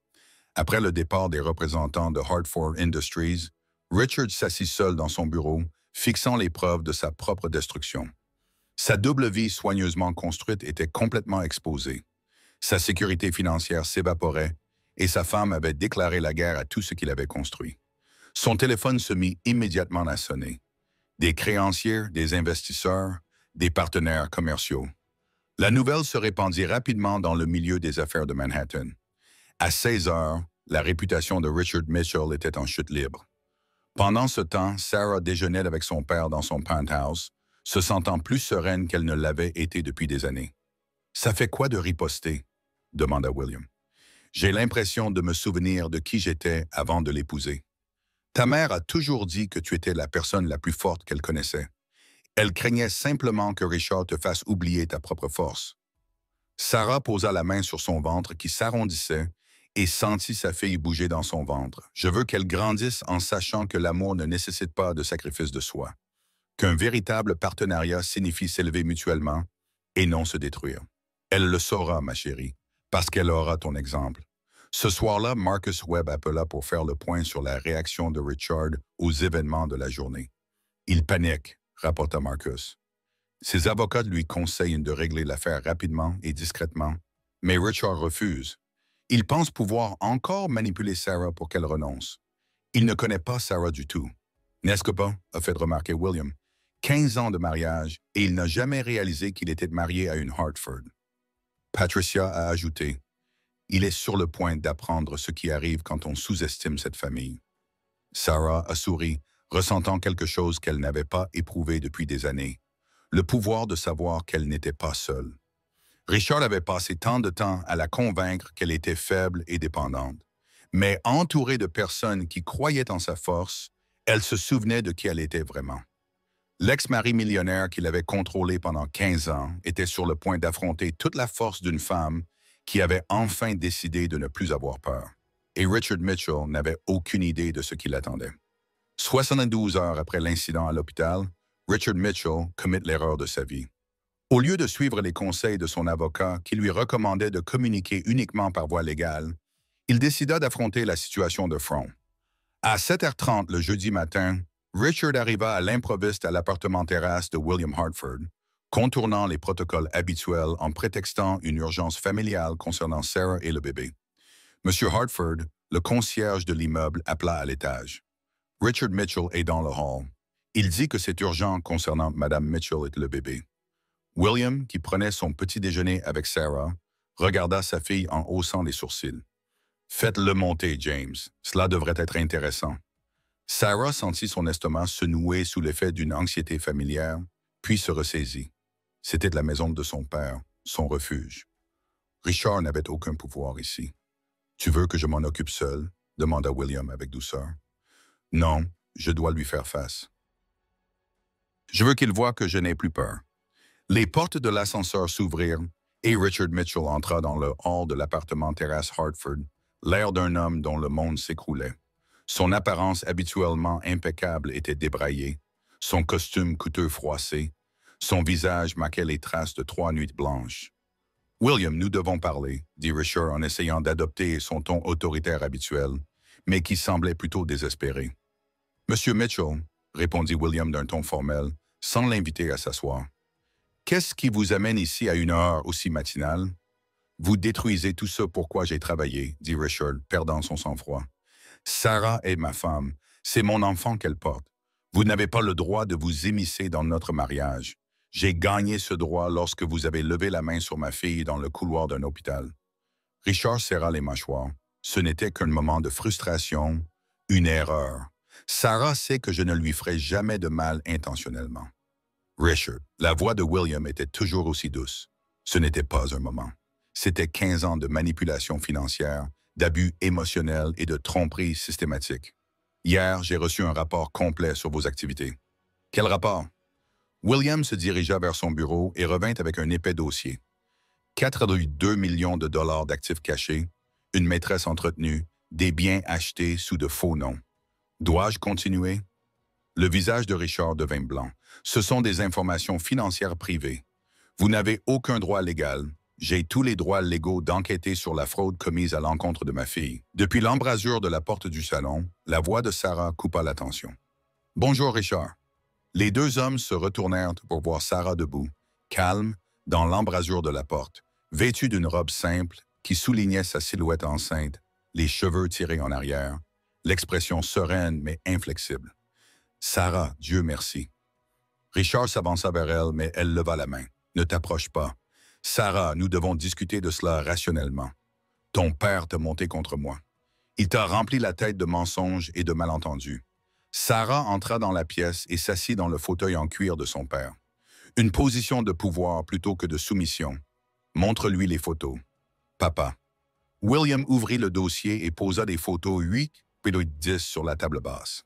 Après le départ des représentants de Hartford Industries, Richard s'assit seul dans son bureau, fixant les preuves de sa propre destruction. Sa double vie soigneusement construite était complètement exposée. Sa sécurité financière s'évaporait et sa femme avait déclaré la guerre à tout ce qu'il avait construit. Son téléphone se mit immédiatement à sonner. Des créanciers, des investisseurs, des partenaires commerciaux. La nouvelle se répandit rapidement dans le milieu des affaires de Manhattan. À 16 heures, la réputation de Richard Mitchell était en chute libre. Pendant ce temps, Sarah déjeunait avec son père dans son penthouse, se sentant plus sereine qu'elle ne l'avait été depuis des années. « Ça fait quoi de riposter ?» demanda William. « J'ai l'impression de me souvenir de qui j'étais avant de l'épouser. Ta mère a toujours dit que tu étais la personne la plus forte qu'elle connaissait. Elle craignait simplement que Richard te fasse oublier ta propre force. » Sarah posa la main sur son ventre qui s'arrondissait et sentit sa fille bouger dans son ventre. « Je veux qu'elle grandisse en sachant que l'amour ne nécessite pas de sacrifice de soi, qu'un véritable partenariat signifie s'élever mutuellement et non se détruire. Elle le saura, ma chérie, parce qu'elle aura ton exemple. » Ce soir-là, Marcus Webb appela pour faire le point sur la réaction de Richard aux événements de la journée. « Il panique », rapporta Marcus. Ses avocats lui conseillent de régler l'affaire rapidement et discrètement, mais Richard refuse. Il pense pouvoir encore manipuler Sarah pour qu'elle renonce. Il ne connaît pas Sarah du tout. N'est-ce que pas, a fait remarquer William. 15 ans de mariage et il n'a jamais réalisé qu'il était marié à une Hartford. Patricia a ajouté, « Il est sur le point d'apprendre ce qui arrive quand on sous-estime cette famille. » Sarah a souri, ressentant quelque chose qu'elle n'avait pas éprouvé depuis des années, le pouvoir de savoir qu'elle n'était pas seule. Richard avait passé tant de temps à la convaincre qu'elle était faible et dépendante. Mais entourée de personnes qui croyaient en sa force, elle se souvenait de qui elle était vraiment. L'ex-mari millionnaire qui l'avait contrôlée pendant 15 ans était sur le point d'affronter toute la force d'une femme qui avait enfin décidé de ne plus avoir peur. Et Richard Mitchell n'avait aucune idée de ce qui l'attendait. 72 heures après l'incident à l'hôpital, Richard Mitchell commit l'erreur de sa vie. Au lieu de suivre les conseils de son avocat qui lui recommandait de communiquer uniquement par voie légale, il décida d'affronter la situation de front. À 7h30 le jeudi matin, Richard arriva à l'improviste à l'appartement terrasse de William Hartford, contournant les protocoles habituels en prétextant une urgence familiale concernant Sarah et le bébé. M. Hartford, le concierge de l'immeuble, appela à l'étage. Richard Mitchell est dans le hall. Il dit que c'est urgent concernant Mme Mitchell et le bébé. William, qui prenait son petit déjeuner avec Sarah, regarda sa fille en haussant les sourcils. « Faites-le monter, James. Cela devrait être intéressant. » Sarah sentit son estomac se nouer sous l'effet d'une anxiété familière, puis se ressaisit. C'était la maison de son père, son refuge. Richard n'avait aucun pouvoir ici. « Tu veux que je m'en occupe seul ?» demanda William avec douceur. « Non, je dois lui faire face. Je veux qu'il voie que je n'ai plus peur. » Les portes de l'ascenseur s'ouvrirent et Richard Mitchell entra dans le hall de l'appartement terrasse Hartford, l'air d'un homme dont le monde s'écroulait. Son apparence habituellement impeccable était débraillée, son costume coûteux froissé, son visage marquait les traces de 3 nuits blanches. « William, nous devons parler, » dit Richard en essayant d'adopter son ton autoritaire habituel, mais qui semblait plutôt désespéré. « Monsieur Mitchell, répondit William d'un ton formel, sans l'inviter à s'asseoir. Qu'est-ce qui vous amène ici à une heure aussi matinale? Vous détruisez tout ce pour quoi j'ai travaillé, dit Richard, perdant son sang-froid. Sarah est ma femme. C'est mon enfant qu'elle porte. Vous n'avez pas le droit de vous immiscer dans notre mariage. J'ai gagné ce droit lorsque vous avez levé la main sur ma fille dans le couloir d'un hôpital. Richard serra les mâchoires. Ce n'était qu'un moment de frustration, une erreur. Sarah sait que je ne lui ferai jamais de mal intentionnellement. Richard, la voix de William était toujours aussi douce. Ce n'était pas un moment. C'était 15 ans de manipulation financière, d'abus émotionnels et de tromperie systématique. Hier, j'ai reçu un rapport complet sur vos activités. Quel rapport? William se dirigea vers son bureau et revint avec un épais dossier. 4,2 millions de dollars d'actifs cachés, une maîtresse entretenue, des biens achetés sous de faux noms. Dois-je continuer? Le visage de Richard devint blanc. Ce sont des informations financières privées. Vous n'avez aucun droit légal. J'ai tous les droits légaux d'enquêter sur la fraude commise à l'encontre de ma fille. Depuis l'embrasure de la porte du salon, la voix de Sarah coupa l'attention. « Bonjour, Richard. » Les deux hommes se retournèrent pour voir Sarah debout, calme, dans l'embrasure de la porte, vêtue d'une robe simple qui soulignait sa silhouette enceinte, les cheveux tirés en arrière, l'expression sereine mais inflexible. « Sarah, Dieu merci. » Richard s'avança vers elle, mais elle leva la main. « Ne t'approche pas. Sarah, nous devons discuter de cela rationnellement. Ton père t'a monté contre moi. Il t'a rempli la tête de mensonges et de malentendus. » Sarah entra dans la pièce et s'assit dans le fauteuil en cuir de son père. Une position de pouvoir plutôt que de soumission. Montre-lui les photos. Papa. William ouvrit le dossier et posa des photos 8 puis 10 sur la table basse.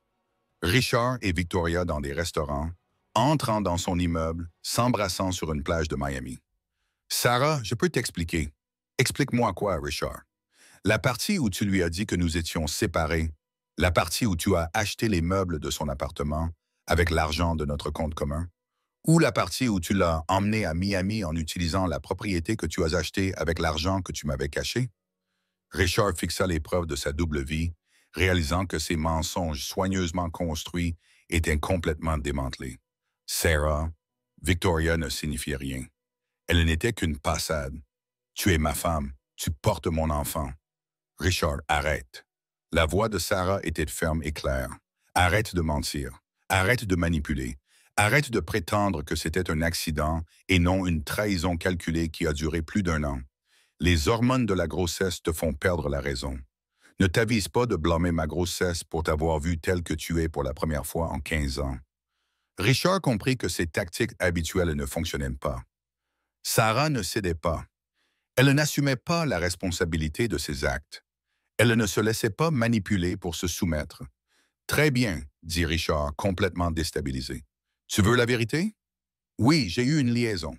Richard et Victoria dans des restaurants, entrant dans son immeuble, s'embrassant sur une plage de Miami. Sarah, je peux t'expliquer. Explique-moi quoi, Richard? La partie où tu lui as dit que nous étions séparés, la partie où tu as acheté les meubles de son appartement avec l'argent de notre compte commun, ou la partie où tu l'as emmené à Miami en utilisant la propriété que tu as achetée avec l'argent que tu m'avais caché? Richard fixa les preuves de sa double vie, réalisant que ses mensonges soigneusement construits étaient complètement démantelés. Sarah, Victoria ne signifiait rien. Elle n'était qu'une passade. Tu es ma femme, tu portes mon enfant. Richard, arrête. La voix de Sarah était ferme et claire. Arrête de mentir. Arrête de manipuler. Arrête de prétendre que c'était un accident et non une trahison calculée qui a duré plus d'1 an. Les hormones de la grossesse te font perdre la raison. Ne t'avise pas de blâmer ma grossesse pour t'avoir vu telle que tu es pour la première fois en 15 ans. Richard comprit que ses tactiques habituelles ne fonctionnaient pas. Sarah ne cédait pas. Elle n'assumait pas la responsabilité de ses actes. Elle ne se laissait pas manipuler pour se soumettre. « Très bien, » dit Richard, complètement déstabilisé. « Tu veux la vérité? » « Oui, j'ai eu une liaison.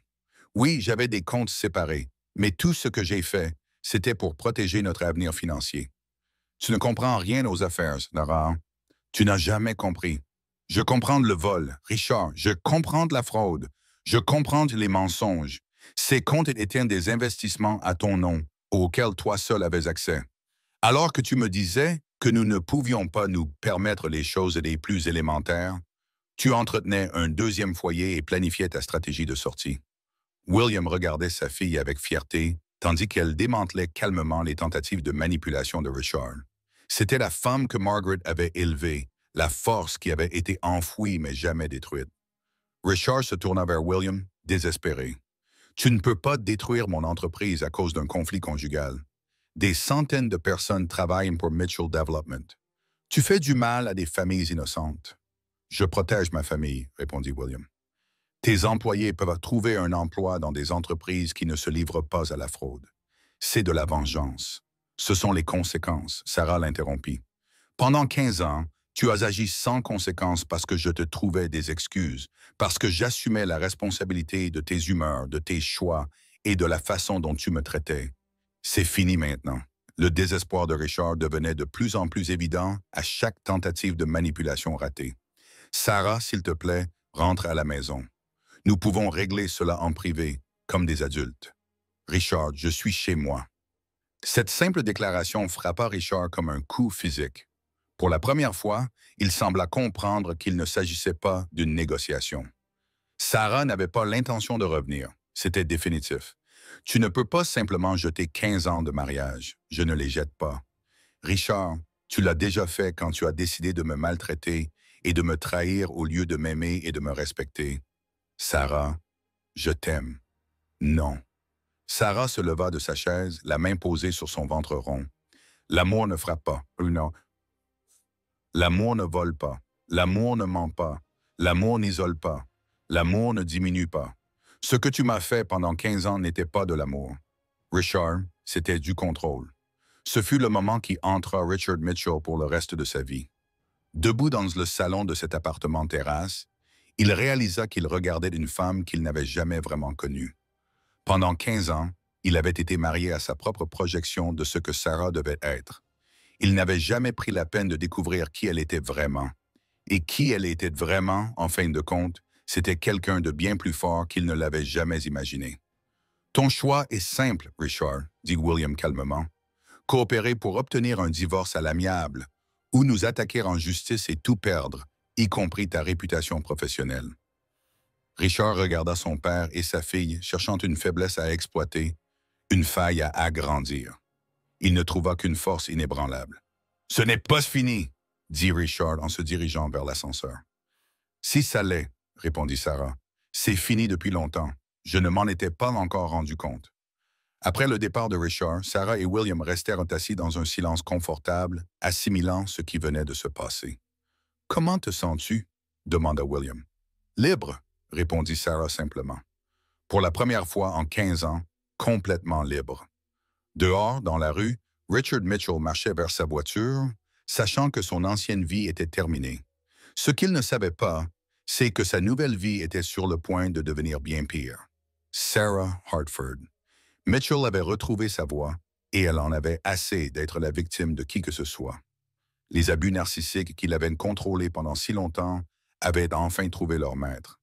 Oui, j'avais des comptes séparés. Mais tout ce que j'ai fait, c'était pour protéger notre avenir financier. Tu ne comprends rien aux affaires, Nara. Tu n'as jamais compris. Je comprends le vol, Richard. Je comprends la fraude. Je comprends les mensonges. Ces comptes étaient des investissements à ton nom, auxquels toi seul avais accès. Alors que tu me disais que nous ne pouvions pas nous permettre les choses les plus élémentaires, tu entretenais un deuxième foyer et planifiais ta stratégie de sortie. William regardait sa fille avec fierté, tandis qu'elle démantelait calmement les tentatives de manipulation de Richard. C'était la femme que Margaret avait élevée, la force qui avait été enfouie mais jamais détruite. Richard se tourna vers William, désespéré. « Tu ne peux pas détruire mon entreprise à cause d'un conflit conjugal. Des centaines de personnes travaillent pour Mitchell Development. Tu fais du mal à des familles innocentes. »« Je protège ma famille, » répondit William. « Tes employés peuvent trouver un emploi dans des entreprises qui ne se livrent pas à la fraude. C'est de la vengeance. Ce sont les conséquences, » Sarah l'interrompit. « Pendant 15 ans, tu as agi sans conséquence parce que je te trouvais des excuses, parce que j'assumais la responsabilité de tes humeurs, de tes choix et de la façon dont tu me traitais. C'est fini maintenant. » Le désespoir de Richard devenait de plus en plus évident à chaque tentative de manipulation ratée. « Sarah, s'il te plaît, rentre à la maison. Nous pouvons régler cela en privé, comme des adultes. Richard, je suis chez moi. » Cette simple déclaration frappa Richard comme un coup physique. Pour la première fois, il sembla comprendre qu'il ne s'agissait pas d'une négociation. Sarah n'avait pas l'intention de revenir. C'était définitif. Tu ne peux pas simplement jeter 15 ans de mariage. Je ne les jette pas. Richard, tu l'as déjà fait quand tu as décidé de me maltraiter et de me trahir au lieu de m'aimer et de me respecter. Sarah, je t'aime. Non. Sarah se leva de sa chaise, la main posée sur son ventre rond. L'amour ne frappe pas. Non. L'amour ne vole pas. L'amour ne ment pas. L'amour n'isole pas. L'amour ne diminue pas. Ce que tu m'as fait pendant 15 ans n'était pas de l'amour. Richard, c'était du contrôle. Ce fut le moment qui entra Richard Mitchell pour le reste de sa vie. Debout dans le salon de cet appartement terrasse, il réalisa qu'il regardait une femme qu'il n'avait jamais vraiment connue. Pendant 15 ans, il avait été marié à sa propre projection de ce que Sarah devait être. Il n'avait jamais pris la peine de découvrir qui elle était vraiment. Et qui elle était vraiment, en fin de compte, c'était quelqu'un de bien plus fort qu'il ne l'avait jamais imaginé. « Ton choix est simple, Richard, » dit William calmement. « Coopérer pour obtenir un divorce à l'amiable, ou nous attaquer en justice et tout perdre, y compris ta réputation professionnelle. » Richard regarda son père et sa fille, cherchant une faiblesse à exploiter, une faille à agrandir. Il ne trouva qu'une force inébranlable. « Ce n'est pas fini !» dit Richard en se dirigeant vers l'ascenseur. « Si ça l'est, » répondit Sarah, « c'est fini depuis longtemps. Je ne m'en étais pas encore rendu compte. » Après le départ de Richard, Sarah et William restèrent assis dans un silence confortable, assimilant ce qui venait de se passer. « Comment te sens-tu » demanda William. « Libre » répondit Sarah simplement. Pour la première fois en 15 ans, complètement libre. Dehors, dans la rue, Richard Mitchell marchait vers sa voiture, sachant que son ancienne vie était terminée. Ce qu'il ne savait pas, c'est que sa nouvelle vie était sur le point de devenir bien pire. Sarah Hartford. Mitchell avait retrouvé sa voie et elle en avait assez d'être la victime de qui que ce soit. Les abus narcissiques qui l'avaient contrôlée pendant si longtemps avaient enfin trouvé leur maître.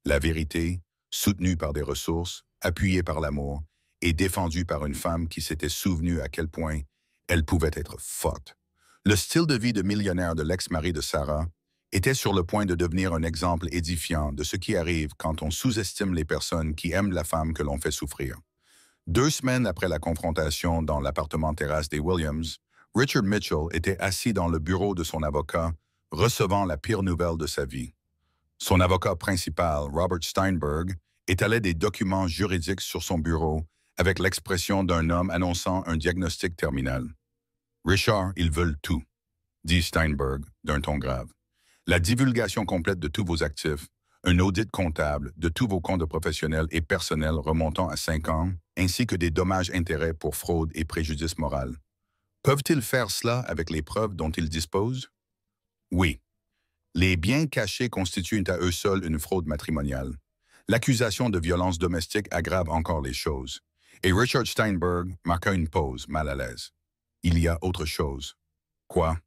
La vérité, soutenue par des ressources, appuyée par l'amour et défendue par une femme qui s'était souvenue à quel point elle pouvait être forte. Le style de vie de millionnaire de l'ex-mari de Sarah était sur le point de devenir un exemple édifiant de ce qui arrive quand on sous-estime les personnes qui aiment la femme que l'on fait souffrir. 2 semaines après la confrontation dans l'appartement terrasse des Williams, Richard Mitchell était assis dans le bureau de son avocat, recevant la pire nouvelle de sa vie. Son avocat principal, Robert Steinberg, étalait des documents juridiques sur son bureau avec l'expression d'un homme annonçant un diagnostic terminal. « Richard, ils veulent tout », dit Steinberg d'un ton grave. « La divulgation complète de tous vos actifs, un audit comptable de tous vos comptes professionnels et personnels remontant à 5 ans, ainsi que des dommages-intérêts pour fraude et préjudice moral. Peuvent-ils faire cela avec les preuves dont ils disposent? Oui. Les biens cachés constituent à eux seuls une fraude matrimoniale. L'accusation de violence domestique aggrave encore les choses. Et Richard Steinberg marqua une pause, mal à l'aise. Il y a autre chose. Quoi?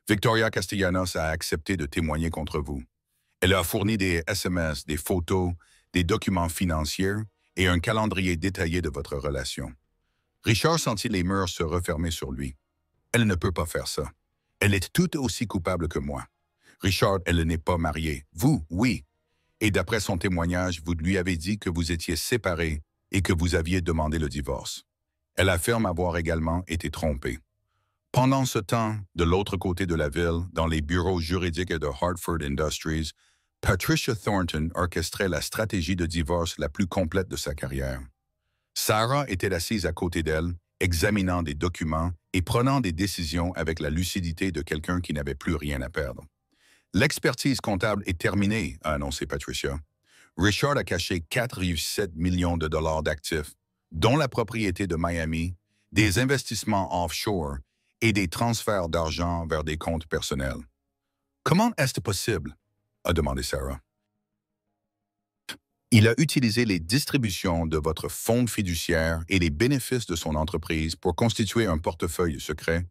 Victoria Castellanos a accepté de témoigner contre vous. Elle a fourni des SMS, des photos, des documents financiers et un calendrier détaillé de votre relation. Richard sentit les murs se refermer sur lui. Elle ne peut pas faire ça. Elle est tout aussi coupable que moi. Richard, elle n'est pas mariée. Vous, oui. Et d'après son témoignage, vous lui avez dit que vous étiez séparés et que vous aviez demandé le divorce. Elle affirme avoir également été trompée. Pendant ce temps, de l'autre côté de la ville, dans les bureaux juridiques de Hartford Industries, Patricia Thornton orchestrait la stratégie de divorce la plus complète de sa carrière. Sarah était assise à côté d'elle, examinant des documents et prenant des décisions avec la lucidité de quelqu'un qui n'avait plus rien à perdre. « L'expertise comptable est terminée », a annoncé Patricia. Richard a caché 4,7 millions de dollars d'actifs, dont la propriété de Miami, des investissements offshore et des transferts d'argent vers des comptes personnels. « Comment est-ce possible ?» a demandé Sarah. « Il a utilisé les distributions de votre fonds fiduciaire et les bénéfices de son entreprise pour constituer un portefeuille secret,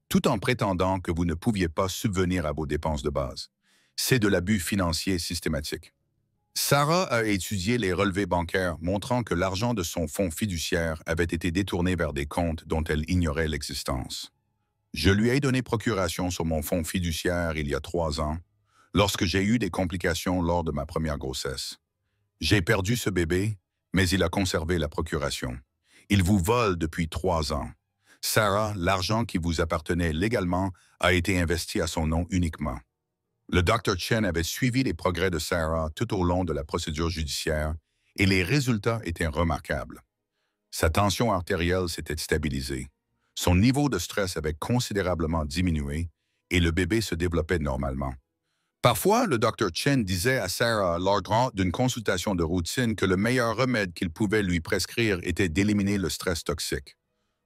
tout en prétendant que vous ne pouviez pas subvenir à vos dépenses de base. C'est de l'abus financier systématique. » Sarah a étudié les relevés bancaires montrant que l'argent de son fonds fiduciaire avait été détourné vers des comptes dont elle ignorait l'existence. Je lui ai donné procuration sur mon fonds fiduciaire il y a 3 ans, lorsque j'ai eu des complications lors de ma première grossesse. J'ai perdu ce bébé, mais il a conservé la procuration. Il vous vole depuis 3 ans. Sarah, l'argent qui vous appartenait légalement a été investi à son nom uniquement. Le Dr. Chen avait suivi les progrès de Sarah tout au long de la procédure judiciaire et les résultats étaient remarquables. Sa tension artérielle s'était stabilisée. Son niveau de stress avait considérablement diminué et le bébé se développait normalement. Parfois, le Dr. Chen disait à Sarah lors d'une consultation de routine que le meilleur remède qu'il pouvait lui prescrire était d'éliminer le stress toxique.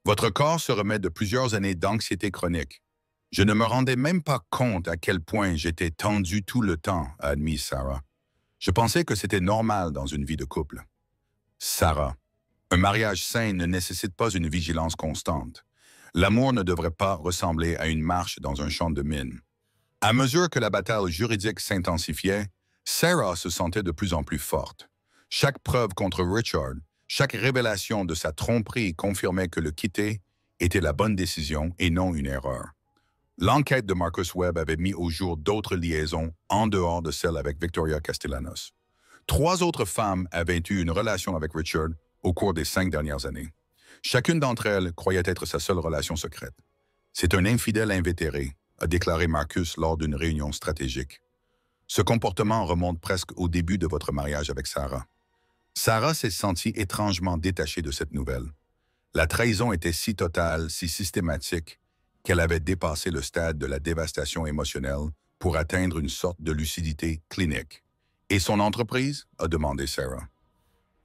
Votre corps se remet de plusieurs années d'anxiété chronique. Je ne me rendais même pas compte à quel point j'étais tendu tout le temps, a admis Sarah. Je pensais que c'était normal dans une vie de couple. Sarah, un mariage sain ne nécessite pas une vigilance constante. L'amour ne devrait pas ressembler à une marche dans un champ de mine. À mesure que la bataille juridique s'intensifiait, Sarah se sentait de plus en plus forte. Chaque preuve contre Richard, chaque révélation de sa tromperie confirmait que le quitter était la bonne décision et non une erreur. L'enquête de Marcus Webb avait mis au jour d'autres liaisons en dehors de celle avec Victoria Castellanos. 3 autres femmes avaient eu une relation avec Richard au cours des 5 dernières années. Chacune d'entre elles croyait être sa seule relation secrète. C'est un infidèle invétéré, a déclaré Marcus lors d'une réunion stratégique. Ce comportement remonte presque au début de votre mariage avec Sarah. Sarah s'est sentie étrangement détachée de cette nouvelle. La trahison était si totale, si systématique, qu'elle avait dépassé le stade de la dévastation émotionnelle pour atteindre une sorte de lucidité clinique. Et son entreprise? A demandé Sarah.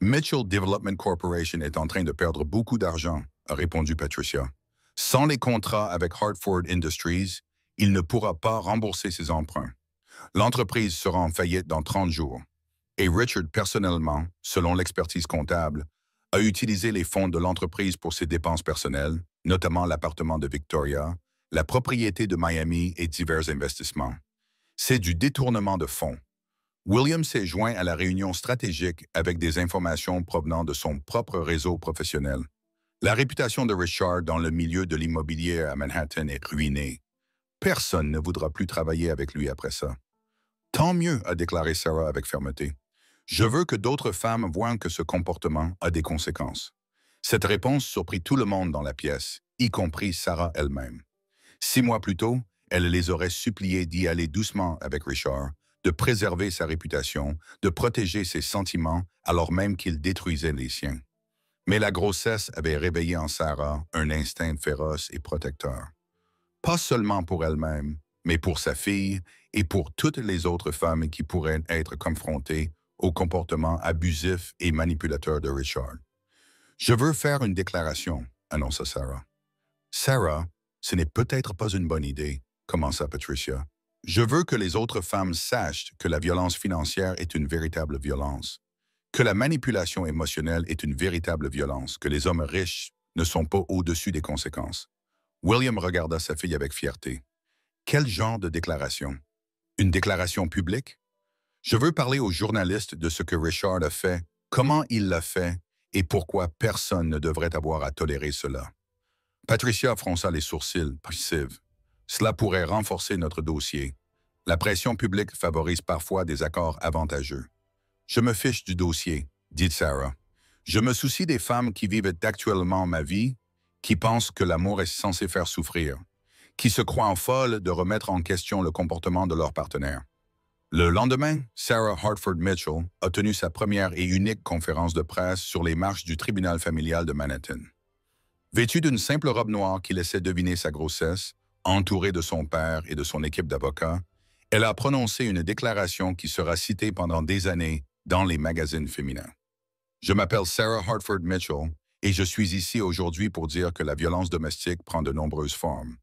Mitchell Development Corporation est en train de perdre beaucoup d'argent, a répondu Patricia. Sans les contrats avec Hartford Industries, il ne pourra pas rembourser ses emprunts. L'entreprise sera en faillite dans 30 jours. Et Richard, personnellement, selon l'expertise comptable, a utilisé les fonds de l'entreprise pour ses dépenses personnelles, notamment l'appartement de Victoria, la propriété de Miami et divers investissements. C'est du détournement de fonds. William s'est joint à la réunion stratégique avec des informations provenant de son propre réseau professionnel. La réputation de Richard dans le milieu de l'immobilier à Manhattan est ruinée. Personne ne voudra plus travailler avec lui après ça. Tant mieux, a déclaré Sarah avec fermeté. Je veux que d'autres femmes voient que ce comportement a des conséquences. Cette réponse surprit tout le monde dans la pièce, y compris Sarah elle-même. 6 mois plus tôt, elle les aurait suppliés d'y aller doucement avec Richard, de préserver sa réputation, de protéger ses sentiments alors même qu'il détruisait les siens. Mais la grossesse avait réveillé en Sarah un instinct féroce et protecteur. Pas seulement pour elle-même, mais pour sa fille et pour toutes les autres femmes qui pourraient être confrontées au comportement abusif et manipulateur de Richard. « Je veux faire une déclaration », annonça Sarah. « Sarah, ce n'est peut-être pas une bonne idée », commença Patricia. « Je veux que les autres femmes sachent que la violence financière est une véritable violence, que la manipulation émotionnelle est une véritable violence, que les hommes riches ne sont pas au-dessus des conséquences. » William regarda sa fille avec fierté. « Quel genre de déclaration? Une déclaration publique? Je veux parler aux journalistes de ce que Richard a fait, comment il l'a fait et pourquoi personne ne devrait avoir à tolérer cela. » Patricia fronça les sourcils, passive. « Cela pourrait renforcer notre dossier. La pression publique favorise parfois des accords avantageux. »« Je me fiche du dossier, » dit Sarah. « Je me soucie des femmes qui vivent actuellement ma vie, qui pensent que l'amour est censé faire souffrir, qui se croient folles de remettre en question le comportement de leur partenaire. » Le lendemain, Sarah Hartford Mitchell a tenu sa première et unique conférence de presse sur les marches du tribunal familial de Manhattan. Vêtue d'une simple robe noire qui laissait deviner sa grossesse, entourée de son père et de son équipe d'avocats, elle a prononcé une déclaration qui sera citée pendant des années dans les magazines féminins. « Je m'appelle Sarah Hartford Mitchell et je suis ici aujourd'hui pour dire que la violence domestique prend de nombreuses formes.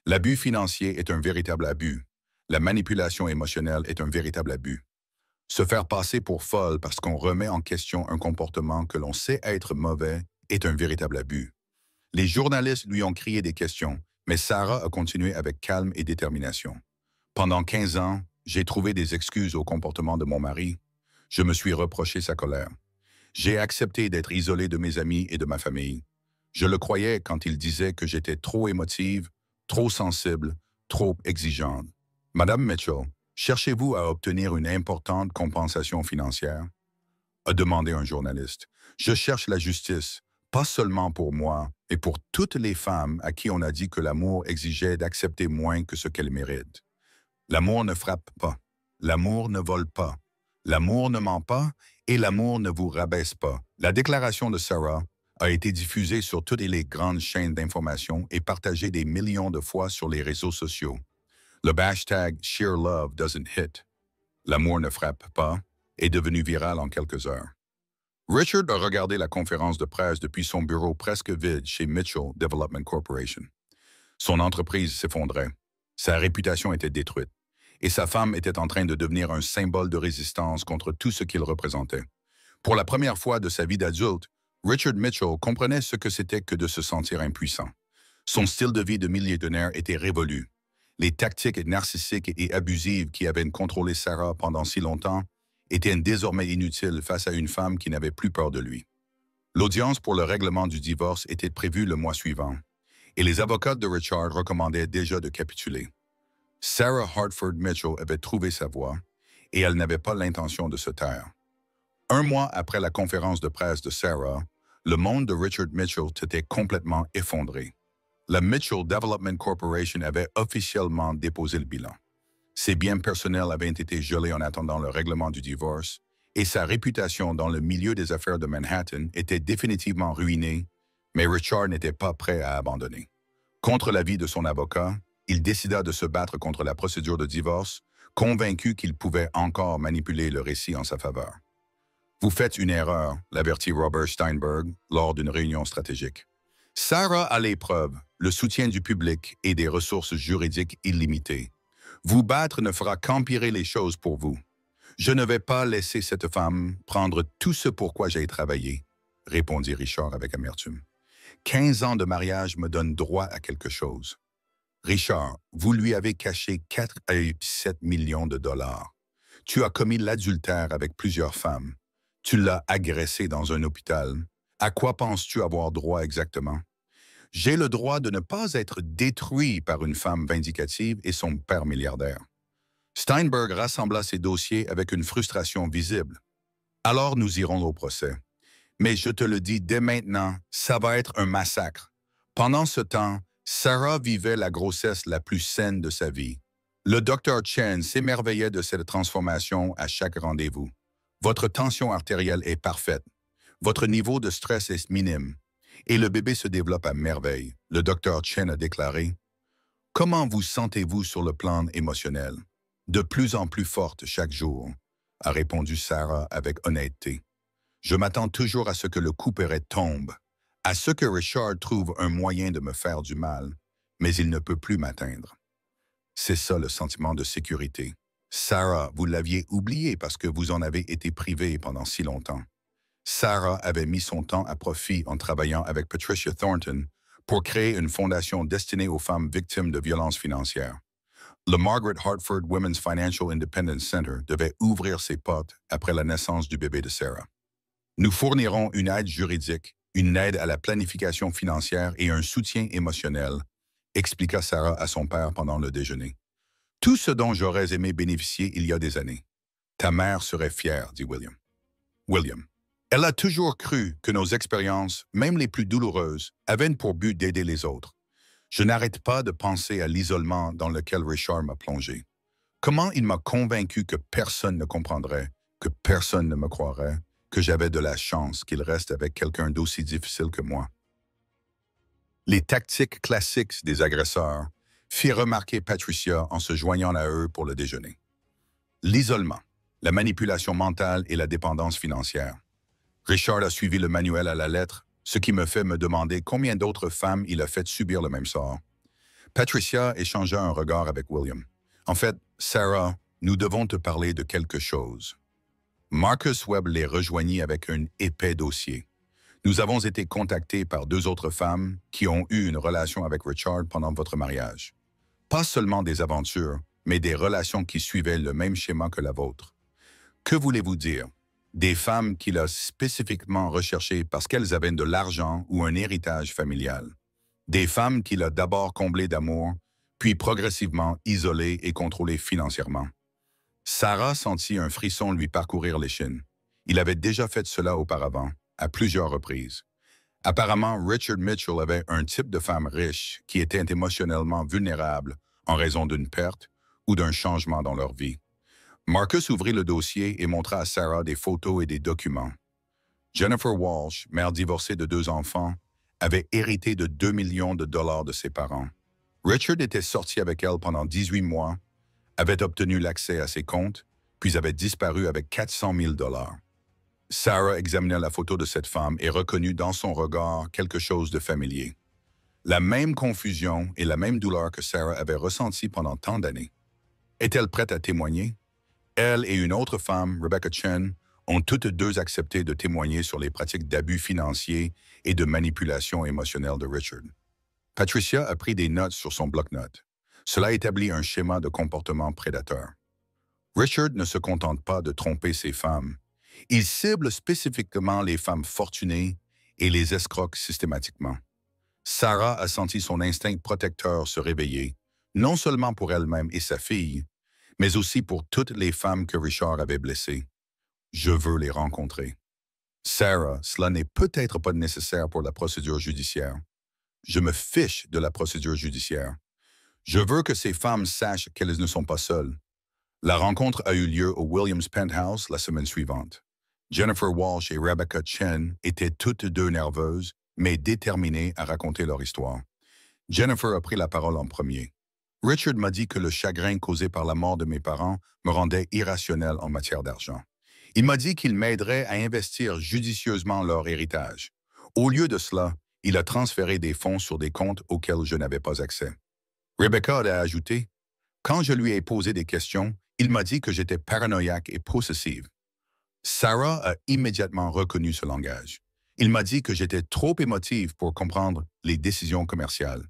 L'abus financier est un véritable abus. La manipulation émotionnelle est un véritable abus. Se faire passer pour folle parce qu'on remet en question un comportement que l'on sait être mauvais est un véritable abus. » Les journalistes lui ont crié des questions, mais Sarah a continué avec calme et détermination. « Pendant 15 ans, j'ai trouvé des excuses au comportement de mon mari. Je me suis reproché sa colère. J'ai accepté d'être isolée de mes amis et de ma famille. Je le croyais quand il disait que j'étais trop émotive, trop sensible, trop exigeante. Madame Mitchell, cherchez-vous à obtenir une importante compensation financière? A demandé un journaliste. Je cherche la justice, pas seulement pour moi, mais pour toutes les femmes à qui on a dit que l'amour exigeait d'accepter moins que ce qu'elles méritent. L'amour ne frappe pas, l'amour ne vole pas, l'amour ne ment pas et l'amour ne vous rabaisse pas. La déclaration de Sarah a été diffusée sur toutes les grandes chaînes d'information et partagée des millions de fois sur les réseaux sociaux. Le hashtag Sheer Love Doesn't Hit, l'amour ne frappe pas, est devenu viral en quelques heures. Richard a regardé la conférence de presse depuis son bureau presque vide chez Mitchell Development Corporation. Son entreprise s'effondrait, sa réputation était détruite, et sa femme était en train de devenir un symbole de résistance contre tout ce qu'il représentait. Pour la première fois de sa vie d'adulte, Richard Mitchell comprenait ce que c'était que de se sentir impuissant. Son style de vie de millionnaire était révolu. Les tactiques narcissiques et abusives qui avaient contrôlé Sarah pendant si longtemps étaient désormais inutiles face à une femme qui n'avait plus peur de lui. L'audience pour le règlement du divorce était prévue le mois suivant, et les avocats de Richard recommandaient déjà de capituler. Sarah Hartford Mitchell avait trouvé sa voie, et elle n'avait pas l'intention de se taire. Un mois après la conférence de presse de Sarah, le monde de Richard Mitchell s'était complètement effondré. La Mitchell Development Corporation avait officiellement déposé le bilan. Ses biens personnels avaient été gelés en attendant le règlement du divorce, et sa réputation dans le milieu des affaires de Manhattan était définitivement ruinée, mais Richard n'était pas prêt à abandonner. Contre l'avis de son avocat, il décida de se battre contre la procédure de divorce, convaincu qu'il pouvait encore manipuler le récit en sa faveur. « Vous faites une erreur », l'avertit Robert Steinberg lors d'une réunion stratégique. Sarah a les preuves, le soutien du public et des ressources juridiques illimitées. Vous battre ne fera qu'empirer les choses pour vous. Je ne vais pas laisser cette femme prendre tout ce pour quoi j'ai travaillé, répondit Richard avec amertume. 15 ans de mariage me donnent droit à quelque chose. Richard, vous lui avez caché 4,7 millions de dollars. Tu as commis l'adultère avec plusieurs femmes. Tu l'as agressé dans un hôpital. À quoi penses-tu avoir droit exactement? J'ai le droit de ne pas être détruit par une femme vindicative et son père milliardaire. Steinberg rassembla ses dossiers avec une frustration visible. Alors nous irons au procès. Mais je te le dis dès maintenant, ça va être un massacre. Pendant ce temps, Sarah vivait la grossesse la plus saine de sa vie. Le docteur Chen s'émerveillait de cette transformation à chaque rendez-vous. Votre tension artérielle est parfaite. Votre niveau de stress est minime. Et le bébé se développe à merveille, le docteur Chen a déclaré. Comment vous sentez-vous sur le plan émotionnel? De plus en plus forte chaque jour, a répondu Sarah avec honnêteté. Je m'attends toujours à ce que le couperet tombe, à ce que Richard trouve un moyen de me faire du mal, mais il ne peut plus m'atteindre. C'est ça le sentiment de sécurité. Sarah, vous l'aviez oublié parce que vous en avez été privé pendant si longtemps. Sarah avait mis son temps à profit en travaillant avec Patricia Thornton pour créer une fondation destinée aux femmes victimes de violences financières. Le Margaret Hartford Women's Financial Independence Center devait ouvrir ses portes après la naissance du bébé de Sarah. Nous fournirons une aide juridique, une aide à la planification financière et un soutien émotionnel, expliqua Sarah à son père pendant le déjeuner. Tout ce dont j'aurais aimé bénéficier il y a des années. Ta mère serait fière, dit William. William. Elle a toujours cru que nos expériences, même les plus douloureuses, avaient pour but d'aider les autres. Je n'arrête pas de penser à l'isolement dans lequel Richard m'a plongé. Comment il m'a convaincu que personne ne comprendrait, que personne ne me croirait, que j'avais de la chance qu'il reste avec quelqu'un d'aussi difficile que moi. Les tactiques classiques des agresseurs firent remarquer Patricia en se joignant à eux pour le déjeuner. L'isolement, la manipulation mentale et la dépendance financière. Richard a suivi le manuel à la lettre, ce qui me fait me demander combien d'autres femmes il a fait subir le même sort. Patricia échangea un regard avec William. En fait, Sarah, nous devons te parler de quelque chose. Marcus Webb les rejoignit avec un épais dossier. Nous avons été contactés par 2 autres femmes qui ont eu une relation avec Richard pendant votre mariage. Pas seulement des aventures, mais des relations qui suivaient le même schéma que la vôtre. Que voulez-vous dire? Des femmes qu'il a spécifiquement recherchées parce qu'elles avaient de l'argent ou un héritage familial. Des femmes qu'il a d'abord comblées d'amour, puis progressivement isolées et contrôlées financièrement. Sarah sentit un frisson lui parcourir l'échine. Il avait déjà fait cela auparavant, à plusieurs reprises. Apparemment, Richard Mitchell avait un type de femme riche qui était émotionnellement vulnérable en raison d'une perte ou d'un changement dans leur vie. Marcus ouvrit le dossier et montra à Sarah des photos et des documents. Jennifer Walsh, mère divorcée de 2 enfants, avait hérité de 2 millions de dollars de ses parents. Richard était sorti avec elle pendant 18 mois, avait obtenu l'accès à ses comptes, puis avait disparu avec 400 000 dollars. Sarah examina la photo de cette femme et reconnut dans son regard quelque chose de familier. La même confusion et la même douleur que Sarah avait ressentie pendant tant d'années. Est-elle prête à témoigner? Elle et une autre femme, Rebecca Chen, ont toutes deux accepté de témoigner sur les pratiques d'abus financiers et de manipulation émotionnelle de Richard. Patricia a pris des notes sur son bloc-notes. Cela établit un schéma de comportement prédateur. Richard ne se contente pas de tromper ses femmes. Il cible spécifiquement les femmes fortunées et les escroque systématiquement. Sarah a senti son instinct protecteur se réveiller, non seulement pour elle-même et sa fille, mais aussi pour toutes les femmes que Richard avait blessées. Je veux les rencontrer. Sarah, cela n'est peut-être pas nécessaire pour la procédure judiciaire. Je me fiche de la procédure judiciaire. Je veux que ces femmes sachent qu'elles ne sont pas seules. La rencontre a eu lieu au Williams Penthouse la semaine suivante. Jennifer Walsh et Rebecca Chen étaient toutes deux nerveuses, mais déterminées à raconter leur histoire. Jennifer a pris la parole en premier. Richard m'a dit que le chagrin causé par la mort de mes parents me rendait irrationnel en matière d'argent. Il m'a dit qu'il m'aiderait à investir judicieusement leur héritage. Au lieu de cela, il a transféré des fonds sur des comptes auxquels je n'avais pas accès. Rebecca a ajouté, « Quand je lui ai posé des questions, il m'a dit que j'étais paranoïaque et possessive. » Sarah a immédiatement reconnu ce langage. Il m'a dit que j'étais trop émotive pour comprendre les décisions commerciales,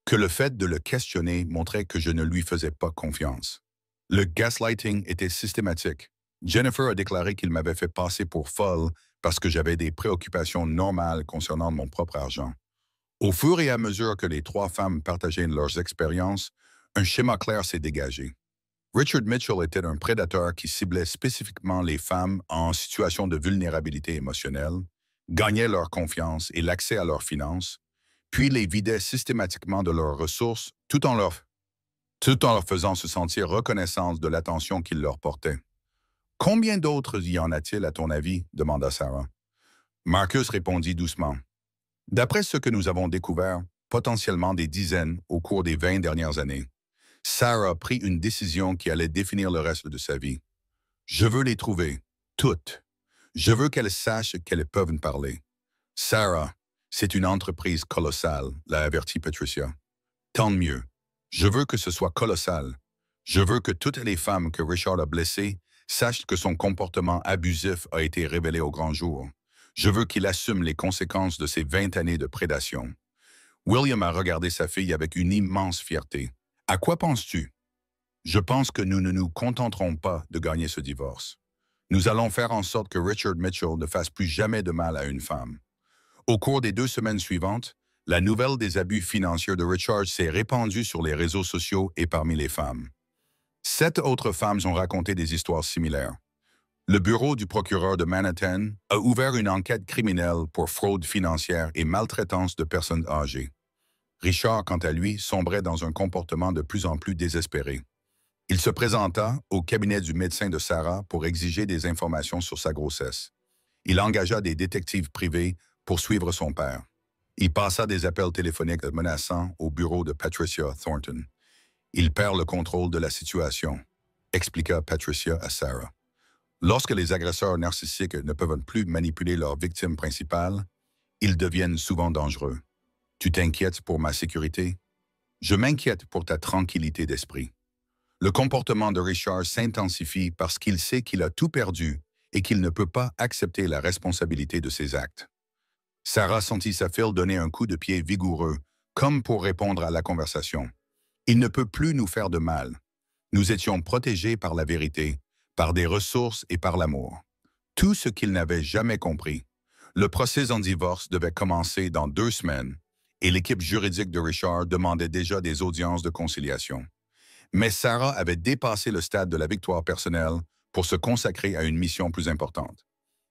que le fait de le questionner montrait que je ne lui faisais pas confiance. Le gaslighting était systématique. Jennifer a déclaré qu'il m'avait fait passer pour folle parce que j'avais des préoccupations normales concernant mon propre argent. Au fur et à mesure que les 3 femmes partageaient leurs expériences, un schéma clair s'est dégagé. Richard Mitchell était un prédateur qui ciblait spécifiquement les femmes en situation de vulnérabilité émotionnelle, gagnait leur confiance et l'accès à leurs finances, puis les vidait systématiquement de leurs ressources tout en leur faisant se sentir reconnaissance de l'attention qu'il leur portait. « Combien d'autres y en a-t-il, à ton avis? » demanda Sarah. Marcus répondit doucement. « D'après ce que nous avons découvert, potentiellement des dizaines au cours des 20 dernières années. Sarah prit une décision qui allait définir le reste de sa vie. Je veux les trouver, toutes. Je veux qu'elles sachent qu'elles peuvent me parler. Sarah, c'est une entreprise colossale, l'a averti Patricia. Tant mieux. Je veux que ce soit colossal. Je veux que toutes les femmes que Richard a blessées sachent que son comportement abusif a été révélé au grand jour. Je veux qu'il assume les conséquences de ses 20 années de prédation. » William a regardé sa fille avec une immense fierté. « À quoi penses-tu? » « Je pense que nous ne nous contenterons pas de gagner ce divorce. Nous allons faire en sorte que Richard Mitchell ne fasse plus jamais de mal à une femme. » Au cours des 2 semaines suivantes, la nouvelle des abus financiers de Richard s'est répandue sur les réseaux sociaux et parmi les femmes. 7 autres femmes ont raconté des histoires similaires. Le bureau du procureur de Manhattan a ouvert une enquête criminelle pour fraude financière et maltraitance de personnes âgées. Richard, quant à lui, sombrait dans un comportement de plus en plus désespéré. Il se présenta au cabinet du médecin de Sarah pour exiger des informations sur sa grossesse. Il engagea des détectives privés pour suivre son père. Il passa des appels téléphoniques menaçants au bureau de Patricia Thornton. Il perd le contrôle de la situation, expliqua Patricia à Sarah. Lorsque les agresseurs narcissiques ne peuvent plus manipuler leur victime principale, ils deviennent souvent dangereux. Tu t'inquiètes pour ma sécurité? Je m'inquiète pour ta tranquillité d'esprit. Le comportement de Richard s'intensifie parce qu'il sait qu'il a tout perdu et qu'il ne peut pas accepter la responsabilité de ses actes. Sarah sentit sa fille donner un coup de pied vigoureux, comme pour répondre à la conversation. Il ne peut plus nous faire de mal. Nous étions protégés par la vérité, par des ressources et par l'amour. Tout ce qu'il n'avait jamais compris. Le procès en divorce devait commencer dans 2 semaines et l'équipe juridique de Richard demandait déjà des audiences de conciliation. Mais Sarah avait dépassé le stade de la victoire personnelle pour se consacrer à une mission plus importante.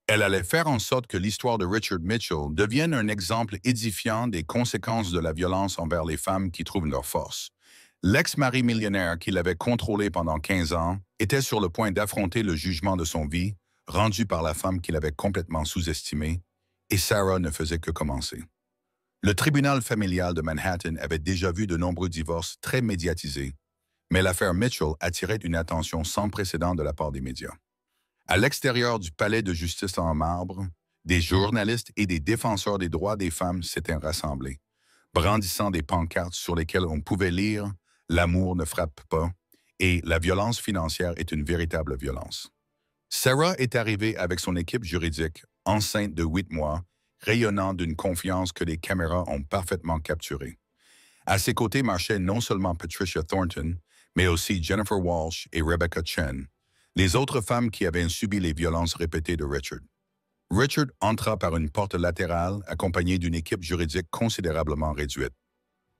Elle allait faire en sorte que l'histoire de Richard Mitchell devienne un exemple édifiant des conséquences de la violence envers les femmes qui trouvent leur force. L'ex-mari millionnaire qui l'avait contrôlé pendant 15 ans était sur le point d'affronter le jugement de son vie, rendu par la femme qu'il avait complètement sous-estimée, et Sarah ne faisait que commencer. Le tribunal familial de Manhattan avait déjà vu de nombreux divorces très médiatisés, mais l'affaire Mitchell attirait une attention sans précédent de la part des médias. À l'extérieur du palais de justice en marbre, des journalistes et des défenseurs des droits des femmes s'étaient rassemblés, brandissant des pancartes sur lesquelles on pouvait lire « L'amour ne frappe pas » et « La violence financière est une véritable violence ». Sarah est arrivée avec son équipe juridique, enceinte de 8 mois, rayonnant d'une confiance que les caméras ont parfaitement capturée. À ses côtés marchaient non seulement Patricia Thornton, mais aussi Jennifer Walsh et Rebecca Chen, les autres femmes qui avaient subi les violences répétées de Richard. Richard entra par une porte latérale accompagné d'une équipe juridique considérablement réduite.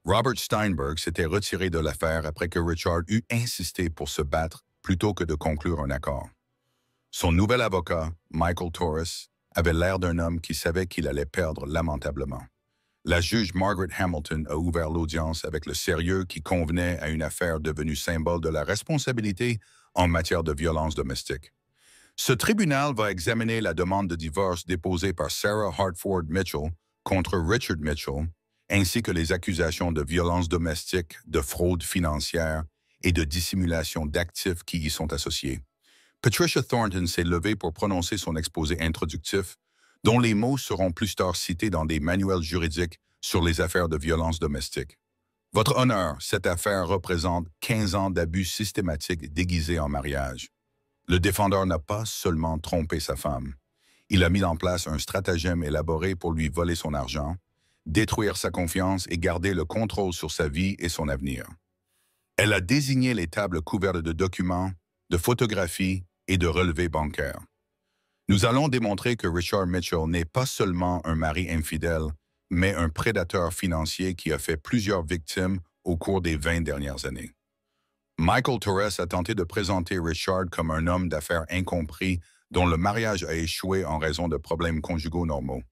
Robert Steinberg s'était retiré de l'affaire après que Richard eut insisté pour se battre plutôt que de conclure un accord. Son nouvel avocat, Michael Torres, avait l'air d'un homme qui savait qu'il allait perdre lamentablement. La juge Margaret Hamilton a ouvert l'audience avec le sérieux qui convenait à une affaire devenue symbole de la responsabilité en matière de violence domestique. Ce tribunal va examiner la demande de divorce déposée par Sarah Hartford Mitchell contre Richard Mitchell, ainsi que les accusations de violence domestique, de fraude financière et de dissimulation d'actifs qui y sont associés. Patricia Thornton s'est levée pour prononcer son exposé introductif, dont les mots seront plus tard cités dans des manuels juridiques sur les affaires de violence domestique. Votre honneur, cette affaire représente 15 ans d'abus systématiques déguisés en mariage. Le défendeur n'a pas seulement trompé sa femme. Il a mis en place un stratagème élaboré pour lui voler son argent, détruire sa confiance et garder le contrôle sur sa vie et son avenir. Elle a désigné les tables couvertes de documents, de photographies et de relevés bancaires. Nous allons démontrer que Richard Mitchell n'est pas seulement un mari infidèle, mais un prédateur financier qui a fait plusieurs victimes au cours des 20 dernières années. Michael Torres a tenté de présenter Richard comme un homme d'affaires incompris dont le mariage a échoué en raison de problèmes conjugaux normaux.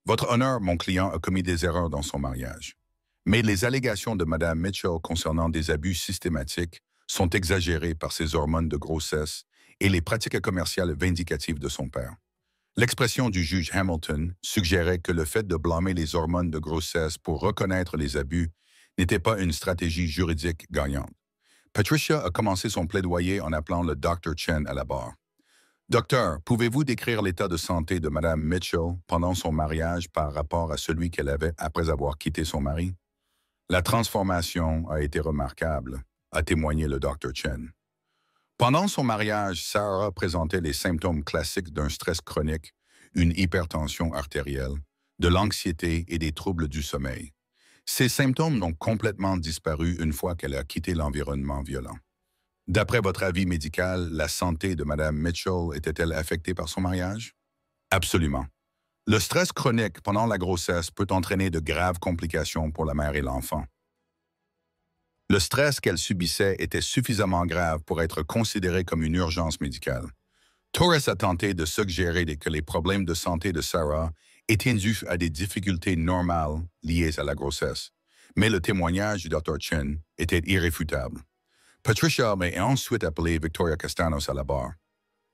Votre honneur, mon client a commis des erreurs dans son mariage. Mais les allégations de Mme Mitchell concernant des abus systématiques sont exagérées par ses hormones de grossesse et les pratiques commerciales vindicatives de son père. L'expression du juge Hamilton suggérait que le fait de blâmer les hormones de grossesse pour reconnaître les abus n'était pas une stratégie juridique gagnante. Patricia a commencé son plaidoyer en appelant le Dr. Chen à la barre. Docteur, pouvez-vous décrire l'état de santé de Mme Mitchell pendant son mariage par rapport à celui qu'elle avait après avoir quitté son mari? La transformation a été remarquable, a témoigné le Dr. Chen. Pendant son mariage, Sarah présentait les symptômes classiques d'un stress chronique, une hypertension artérielle, de l'anxiété et des troubles du sommeil. Ces symptômes ont complètement disparu une fois qu'elle a quitté l'environnement violent. D'après votre avis médical, la santé de Mme Mitchell était-elle affectée par son mariage? Absolument. Le stress chronique pendant la grossesse peut entraîner de graves complications pour la mère et l'enfant. Le stress qu'elle subissait était suffisamment grave pour être considéré comme une urgence médicale. Torres a tenté de suggérer que les problèmes de santé de Sarah étaient dus à des difficultés normales liées à la grossesse, mais le témoignage du Dr. Chen était irréfutable. Patricia a ensuite appelé Victoria Castanos à la barre.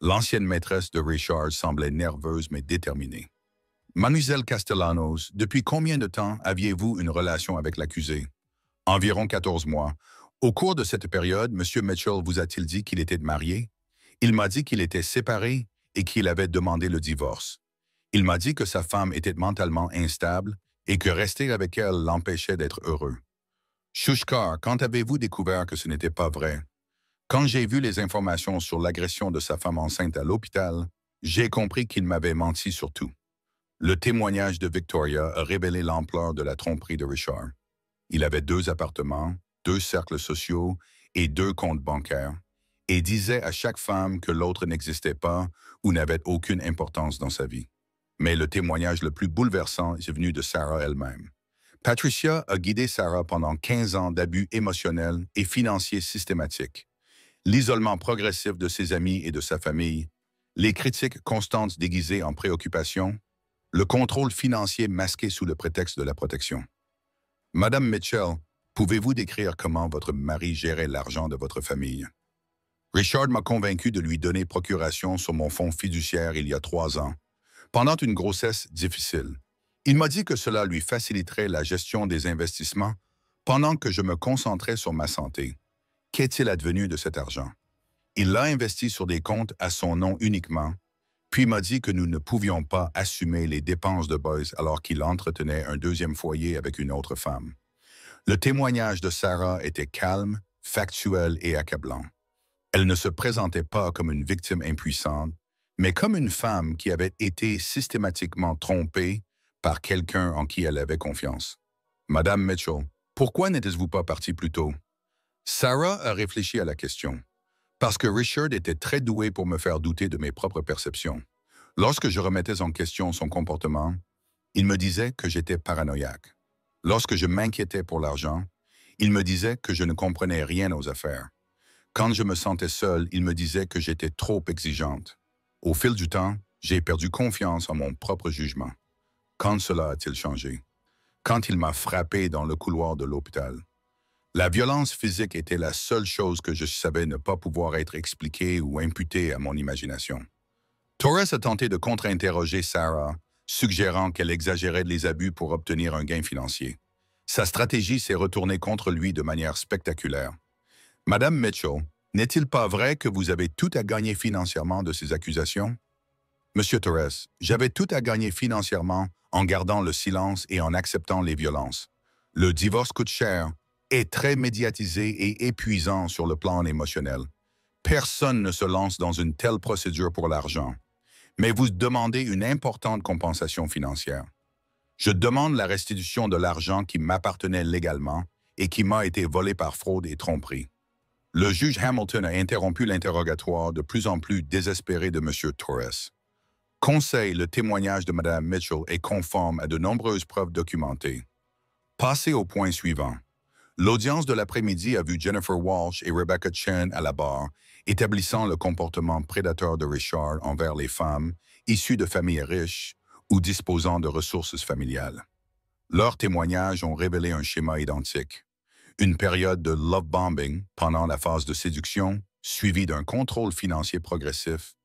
L'ancienne maîtresse de Richard semblait nerveuse mais déterminée. Mademoiselle Castellanos, depuis combien de temps aviez-vous une relation avec l'accusé? Environ 14 mois. Au cours de cette période, M. Mitchell vous a-t-il dit qu'il était marié? Il m'a dit qu'il était séparé et qu'il avait demandé le divorce. Il m'a dit que sa femme était mentalement instable et que rester avec elle l'empêchait d'être heureux. Shushkar, quand avez-vous découvert que ce n'était pas vrai? Quand j'ai vu les informations sur l'agression de sa femme enceinte à l'hôpital, j'ai compris qu'il m'avait menti sur tout. Le témoignage de Victoria a révélé l'ampleur de la tromperie de Richard. Il avait 2 appartements, 2 cercles sociaux et 2 comptes bancaires, et disait à chaque femme que l'autre n'existait pas ou n'avait aucune importance dans sa vie. Mais le témoignage le plus bouleversant est venu de Sarah elle-même. Patricia a guidé Sarah pendant 15 ans d'abus émotionnels et financiers systématiques, l'isolement progressif de ses amis et de sa famille, les critiques constantes déguisées en préoccupation, le contrôle financier masqué sous le prétexte de la protection. Madame Mitchell, pouvez-vous décrire comment votre mari gérait l'argent de votre famille? Richard m'a convaincu de lui donner procuration sur mon fonds fiduciaire il y a 3 ans, pendant une grossesse difficile. Il m'a dit que cela lui faciliterait la gestion des investissements pendant que je me concentrais sur ma santé. Qu'est-il advenu de cet argent? Il l'a investi sur des comptes à son nom uniquement, puis m'a dit que nous ne pouvions pas assumer les dépenses de Boyce alors qu'il entretenait un deuxième foyer avec une autre femme. Le témoignage de Sarah était calme, factuel et accablant. Elle ne se présentait pas comme une victime impuissante, mais comme une femme qui avait été systématiquement trompée par quelqu'un en qui elle avait confiance. Madame Mitchell, pourquoi n'êtes-vous pas partie plus tôt? Sarah a réfléchi à la question. Parce que Richard était très doué pour me faire douter de mes propres perceptions. Lorsque je remettais en question son comportement, il me disait que j'étais paranoïaque. Lorsque je m'inquiétais pour l'argent, il me disait que je ne comprenais rien aux affaires. Quand je me sentais seule, il me disait que j'étais trop exigeante. Au fil du temps, j'ai perdu confiance en mon propre jugement. Quand cela a-t-il changé? Quand il m'a frappé dans le couloir de l'hôpital. La violence physique était la seule chose que je savais ne pas pouvoir être expliquée ou imputée à mon imagination. Torres a tenté de contre-interroger Sarah, suggérant qu'elle exagérait les abus pour obtenir un gain financier. Sa stratégie s'est retournée contre lui de manière spectaculaire. Madame Mitchell, n'est-il pas vrai que vous avez tout à gagner financièrement de ces accusations? Monsieur Torres, j'avais tout à gagner financièrement en gardant le silence et en acceptant les violences. Le divorce coûte cher, est très médiatisé et épuisant sur le plan émotionnel. Personne ne se lance dans une telle procédure pour l'argent, mais vous demandez une importante compensation financière. Je demande la restitution de l'argent qui m'appartenait légalement et qui m'a été volé par fraude et tromperie. Le juge Hamilton a interrompu l'interrogatoire de plus en plus désespéré de M. Torres. Conseil, le témoignage de Mme Mitchell est conforme à de nombreuses preuves documentées. Passez au point suivant. L'audience de l'après-midi a vu Jennifer Walsh et Rebecca Chen à la barre, établissant le comportement prédateur de Richard envers les femmes issues de familles riches ou disposant de ressources familiales. Leurs témoignages ont révélé un schéma identique. Une période de love bombing pendant la phase de séduction, suivie d'un contrôle financier progressif,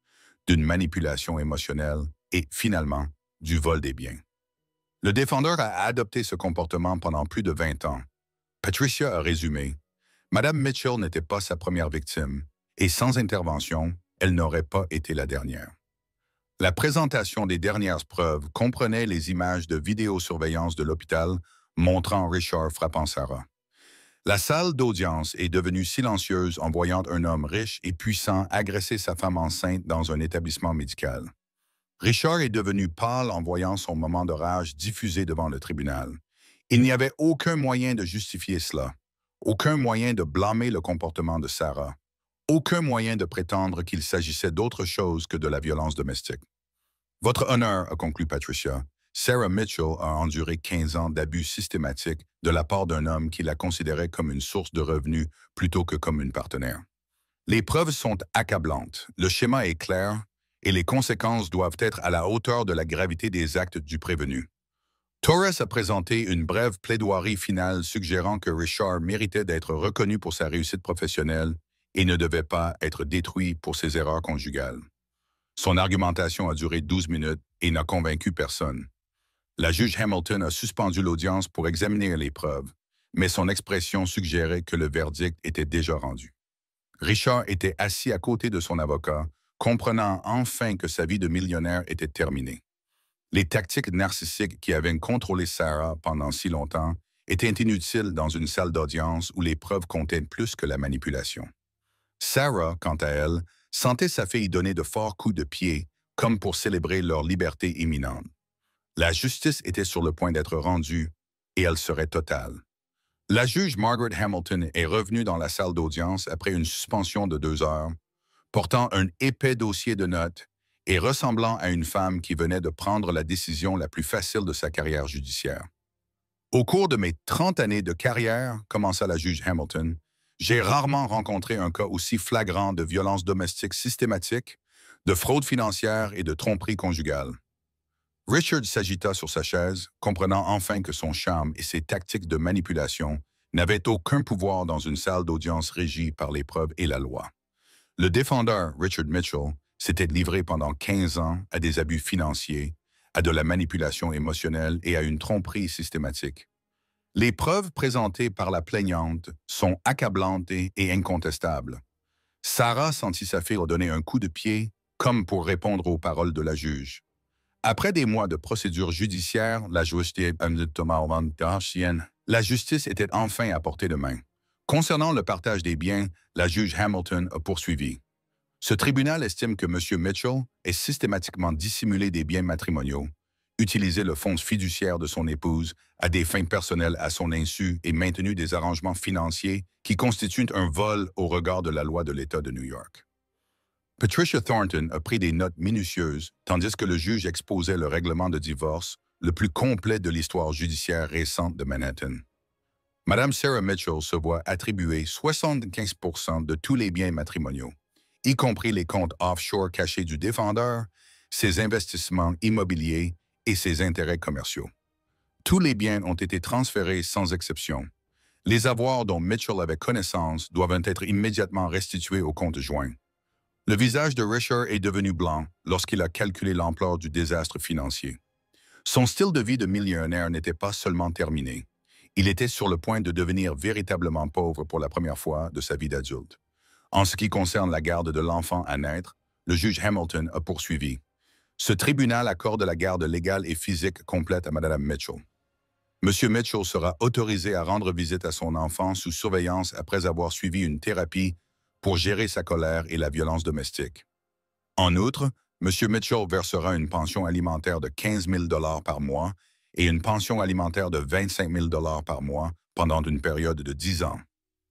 d'une manipulation émotionnelle et, finalement, du vol des biens. Le défendeur a adopté ce comportement pendant plus de 20 ans. Patricia a résumé. Madame Mitchell n'était pas sa première victime, et sans intervention, elle n'aurait pas été la dernière. La présentation des dernières preuves comprenait les images de vidéosurveillance de l'hôpital montrant Richard frappant Sarah. La salle d'audience est devenue silencieuse en voyant un homme riche et puissant agresser sa femme enceinte dans un établissement médical. Richard est devenu pâle en voyant son moment de rage diffusé devant le tribunal. Il n'y avait aucun moyen de justifier cela, aucun moyen de blâmer le comportement de Sarah, aucun moyen de prétendre qu'il s'agissait d'autre chose que de la violence domestique. Votre honneur, a conclu Patricia, Sarah Mitchell a enduré 15 ans d'abus systématiques de la part d'un homme qui la considérait comme une source de revenus plutôt que comme une partenaire. Les preuves sont accablantes, le schéma est clair et les conséquences doivent être à la hauteur de la gravité des actes du prévenu. Torres a présenté une brève plaidoirie finale suggérant que Richard méritait d'être reconnu pour sa réussite professionnelle et ne devait pas être détruit pour ses erreurs conjugales. Son argumentation a duré 12 minutes et n'a convaincu personne. La juge Hamilton a suspendu l'audience pour examiner les preuves, mais son expression suggérait que le verdict était déjà rendu. Richard était assis à côté de son avocat, comprenant enfin que sa vie de millionnaire était terminée. Les tactiques narcissiques qui avaient contrôlé Sarah pendant si longtemps étaient inutiles dans une salle d'audience où les preuves comptaient plus que la manipulation. Sarah, quant à elle, sentait sa fille donner de forts coups de pied, comme pour célébrer leur liberté imminente. La justice était sur le point d'être rendue, et elle serait totale. La juge Margaret Hamilton est revenue dans la salle d'audience après une suspension de 2 heures, portant un épais dossier de notes et ressemblant à une femme qui venait de prendre la décision la plus facile de sa carrière judiciaire. Au cours de mes 30 années de carrière, commença la juge Hamilton, j'ai rarement rencontré un cas aussi flagrant de violence domestique systématique, de fraude financière et de tromperie conjugale. Richard s'agita sur sa chaise, comprenant enfin que son charme et ses tactiques de manipulation n'avaient aucun pouvoir dans une salle d'audience régie par les preuves et la loi. Le défendeur, Richard Mitchell, s'était livré pendant 15 ans à des abus financiers, à de la manipulation émotionnelle et à une tromperie systématique. Les preuves présentées par la plaignante sont accablantes et incontestables. Sarah sentit sa fille donner un coup de pied, comme pour répondre aux paroles de la juge. Après des mois de procédure judiciaire, la justice était enfin à portée de main. Concernant le partage des biens, la juge Hamilton a poursuivi. Ce tribunal estime que M. Mitchell ait systématiquement dissimulé des biens matrimoniaux, utilisé le fonds fiduciaire de son épouse à des fins personnelles à son insu et maintenu des arrangements financiers qui constituent un vol au regard de la loi de l'État de New York. Patricia Thornton a pris des notes minutieuses, tandis que le juge exposait le règlement de divorce le plus complet de l'histoire judiciaire récente de Manhattan. Madame Sarah Mitchell se voit attribuer 75% de tous les biens matrimoniaux, y compris les comptes offshore cachés du défendeur, ses investissements immobiliers et ses intérêts commerciaux. Tous les biens ont été transférés sans exception. Les avoirs dont Mitchell avait connaissance doivent être immédiatement restitués au compte joint. Le visage de Richard est devenu blanc lorsqu'il a calculé l'ampleur du désastre financier. Son style de vie de millionnaire n'était pas seulement terminé. Il était sur le point de devenir véritablement pauvre pour la première fois de sa vie d'adulte. En ce qui concerne la garde de l'enfant à naître, le juge Hamilton a poursuivi. Ce tribunal accorde la garde légale et physique complète à Mme Mitchell. M. Mitchell sera autorisé à rendre visite à son enfant sous surveillance après avoir suivi une thérapie pour gérer sa colère et la violence domestique. En outre, M. Mitchell versera une pension alimentaire de 15 000 $ par mois et une pension alimentaire de 25 000 $ par mois pendant une période de 10 ans.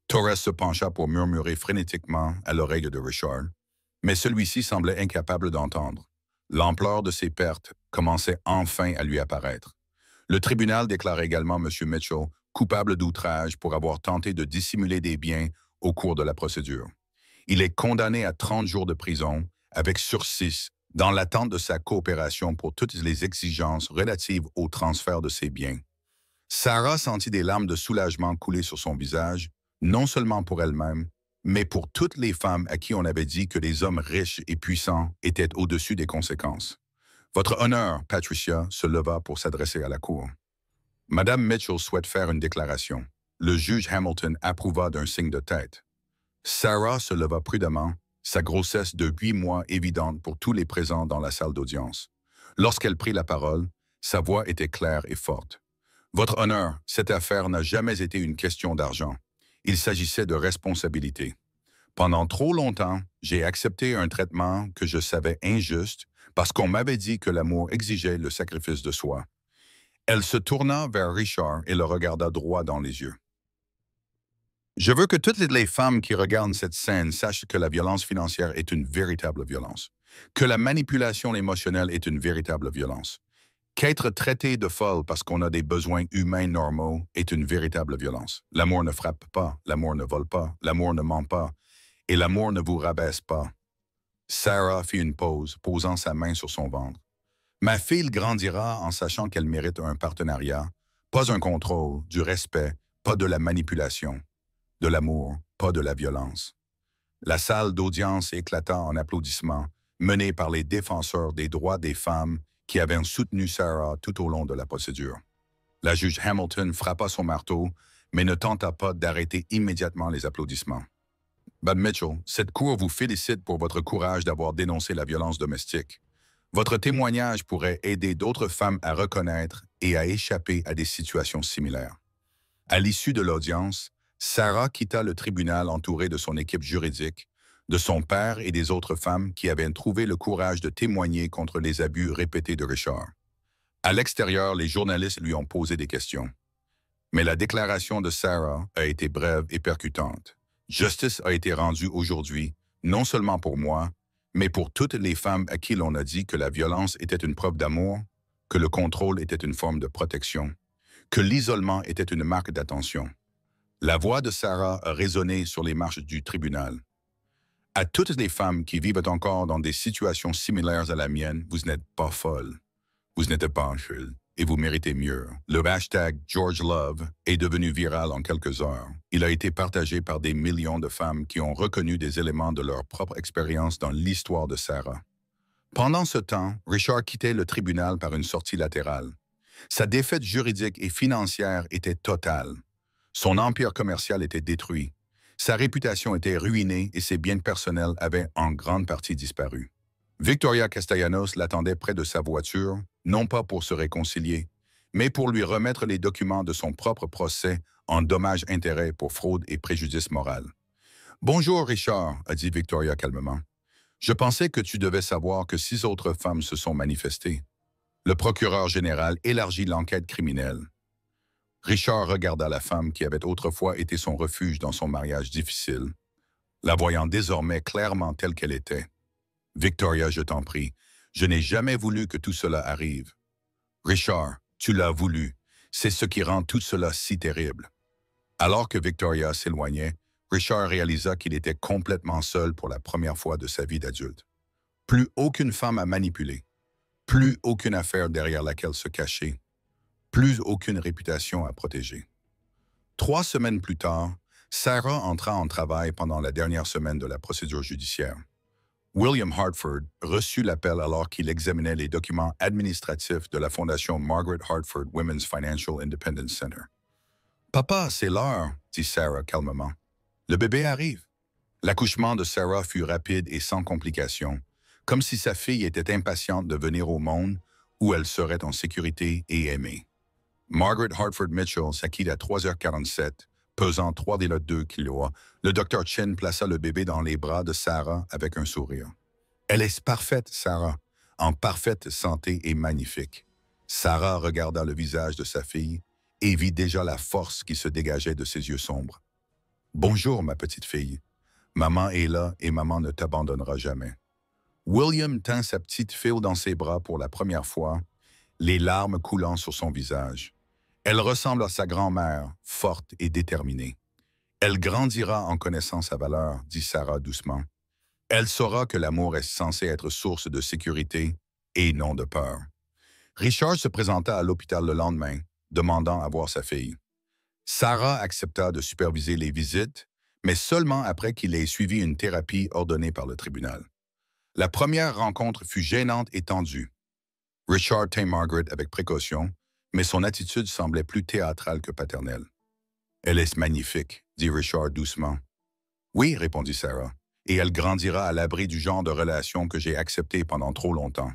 Torres se pencha pour murmurer frénétiquement à l'oreille de Richard, mais celui-ci semblait incapable d'entendre. L'ampleur de ses pertes commençait enfin à lui apparaître. Le tribunal déclare également M. Mitchell coupable d'outrage pour avoir tenté de dissimuler des biens au cours de la procédure. Il est condamné à 30 jours de prison, avec sursis, dans l'attente de sa coopération pour toutes les exigences relatives au transfert de ses biens. Sarah sentit des larmes de soulagement couler sur son visage, non seulement pour elle-même, mais pour toutes les femmes à qui on avait dit que les hommes riches et puissants étaient au-dessus des conséquences. Votre honneur, Patricia, se leva pour s'adresser à la cour. Madame Mitchell souhaite faire une déclaration. Le juge Hamilton approuva d'un signe de tête. Sarah se leva prudemment, sa grossesse de 8 mois évidente pour tous les présents dans la salle d'audience. Lorsqu'elle prit la parole, sa voix était claire et forte. Votre honneur, cette affaire n'a jamais été une question d'argent. Il s'agissait de responsabilité. Pendant trop longtemps, j'ai accepté un traitement que je savais injuste parce qu'on m'avait dit que l'amour exigeait le sacrifice de soi. Elle se tourna vers Richard et le regarda droit dans les yeux. Je veux que toutes les femmes qui regardent cette scène sachent que la violence financière est une véritable violence, que la manipulation émotionnelle est une véritable violence, qu'être traité de folle parce qu'on a des besoins humains normaux est une véritable violence. L'amour ne frappe pas, l'amour ne vole pas, l'amour ne ment pas, et l'amour ne vous rabaisse pas. Sarah fit une pause, posant sa main sur son ventre. Ma fille grandira en sachant qu'elle mérite un partenariat, pas un contrôle, du respect, pas de la manipulation. De l'amour, pas de la violence. La salle d'audience éclata en applaudissements, menés par les défenseurs des droits des femmes qui avaient soutenu Sarah tout au long de la procédure. La juge Hamilton frappa son marteau, mais ne tenta pas d'arrêter immédiatement les applaudissements. Madame Mitchell, cette cour vous félicite pour votre courage d'avoir dénoncé la violence domestique. Votre témoignage pourrait aider d'autres femmes à reconnaître et à échapper à des situations similaires. À l'issue de l'audience, Sarah quitta le tribunal entourée de son équipe juridique, de son père et des autres femmes qui avaient trouvé le courage de témoigner contre les abus répétés de Richard. À l'extérieur, les journalistes lui ont posé des questions. Mais la déclaration de Sarah a été brève et percutante. Justice a été rendue aujourd'hui, non seulement pour moi, mais pour toutes les femmes à qui l'on a dit que la violence était une preuve d'amour, que le contrôle était une forme de protection, que l'isolement était une marque d'attention. La voix de Sarah a résonné sur les marches du tribunal. À toutes les femmes qui vivent encore dans des situations similaires à la mienne, vous n'êtes pas folles. Vous n'êtes pas folle et vous méritez mieux. Le hashtag George Love est devenu viral en quelques heures. Il a été partagé par des millions de femmes qui ont reconnu des éléments de leur propre expérience dans l'histoire de Sarah. Pendant ce temps, Richard quittait le tribunal par une sortie latérale. Sa défaite juridique et financière était totale. Son empire commercial était détruit. Sa réputation était ruinée et ses biens personnels avaient en grande partie disparu. Victoria Castellanos l'attendait près de sa voiture, non pas pour se réconcilier, mais pour lui remettre les documents de son propre procès en dommages-intérêts pour fraude et préjudice moral. « Bonjour, Richard, » a dit Victoria calmement. « Je pensais que tu devais savoir que 6 autres femmes se sont manifestées. » Le procureur général élargit l'enquête criminelle. Richard regarda la femme qui avait autrefois été son refuge dans son mariage difficile, la voyant désormais clairement telle qu'elle était. « Victoria, je t'en prie, je n'ai jamais voulu que tout cela arrive. »« Richard, tu l'as voulu. C'est ce qui rend tout cela si terrible. » Alors que Victoria s'éloignait, Richard réalisa qu'il était complètement seul pour la première fois de sa vie d'adulte. Plus aucune femme à manipuler. Plus aucune affaire derrière laquelle se cacher. Plus aucune réputation à protéger. 3 semaines plus tard, Sarah entra en travail pendant la dernière semaine de la procédure judiciaire. William Hartford reçut l'appel alors qu'il examinait les documents administratifs de la fondation Margaret Hartford Women's Financial Independence Center. « Papa, c'est l'heure, » dit Sarah calmement. « Le bébé arrive. » L'accouchement de Sarah fut rapide et sans complications, comme si sa fille était impatiente de venir au monde où elle serait en sécurité et aimée. Margaret Hartford Mitchell s'acquit à 3h47, pesant 3,2 kg. Le docteur Chin plaça le bébé dans les bras de Sarah avec un sourire. « Elle est parfaite, Sarah, en parfaite santé et magnifique. » Sarah regarda le visage de sa fille et vit déjà la force qui se dégageait de ses yeux sombres. « Bonjour, ma petite fille. Maman est là et maman ne t'abandonnera jamais. » William tint sa petite fille dans ses bras pour la première fois, les larmes coulant sur son visage. Elle ressemble à sa grand-mère, forte et déterminée. Elle grandira en connaissant sa valeur, dit Sarah doucement. Elle saura que l'amour est censé être source de sécurité et non de peur. Richard se présenta à l'hôpital le lendemain, demandant à voir sa fille. Sarah accepta de superviser les visites, mais seulement après qu'il ait suivi une thérapie ordonnée par le tribunal. La première rencontre fut gênante et tendue. Richard tint Margaret avec précaution, mais son attitude semblait plus théâtrale que paternelle. « Elle est magnifique, » dit Richard doucement. « Oui, » répondit Sarah, « et elle grandira à l'abri du genre de relation que j'ai accepté pendant trop longtemps. »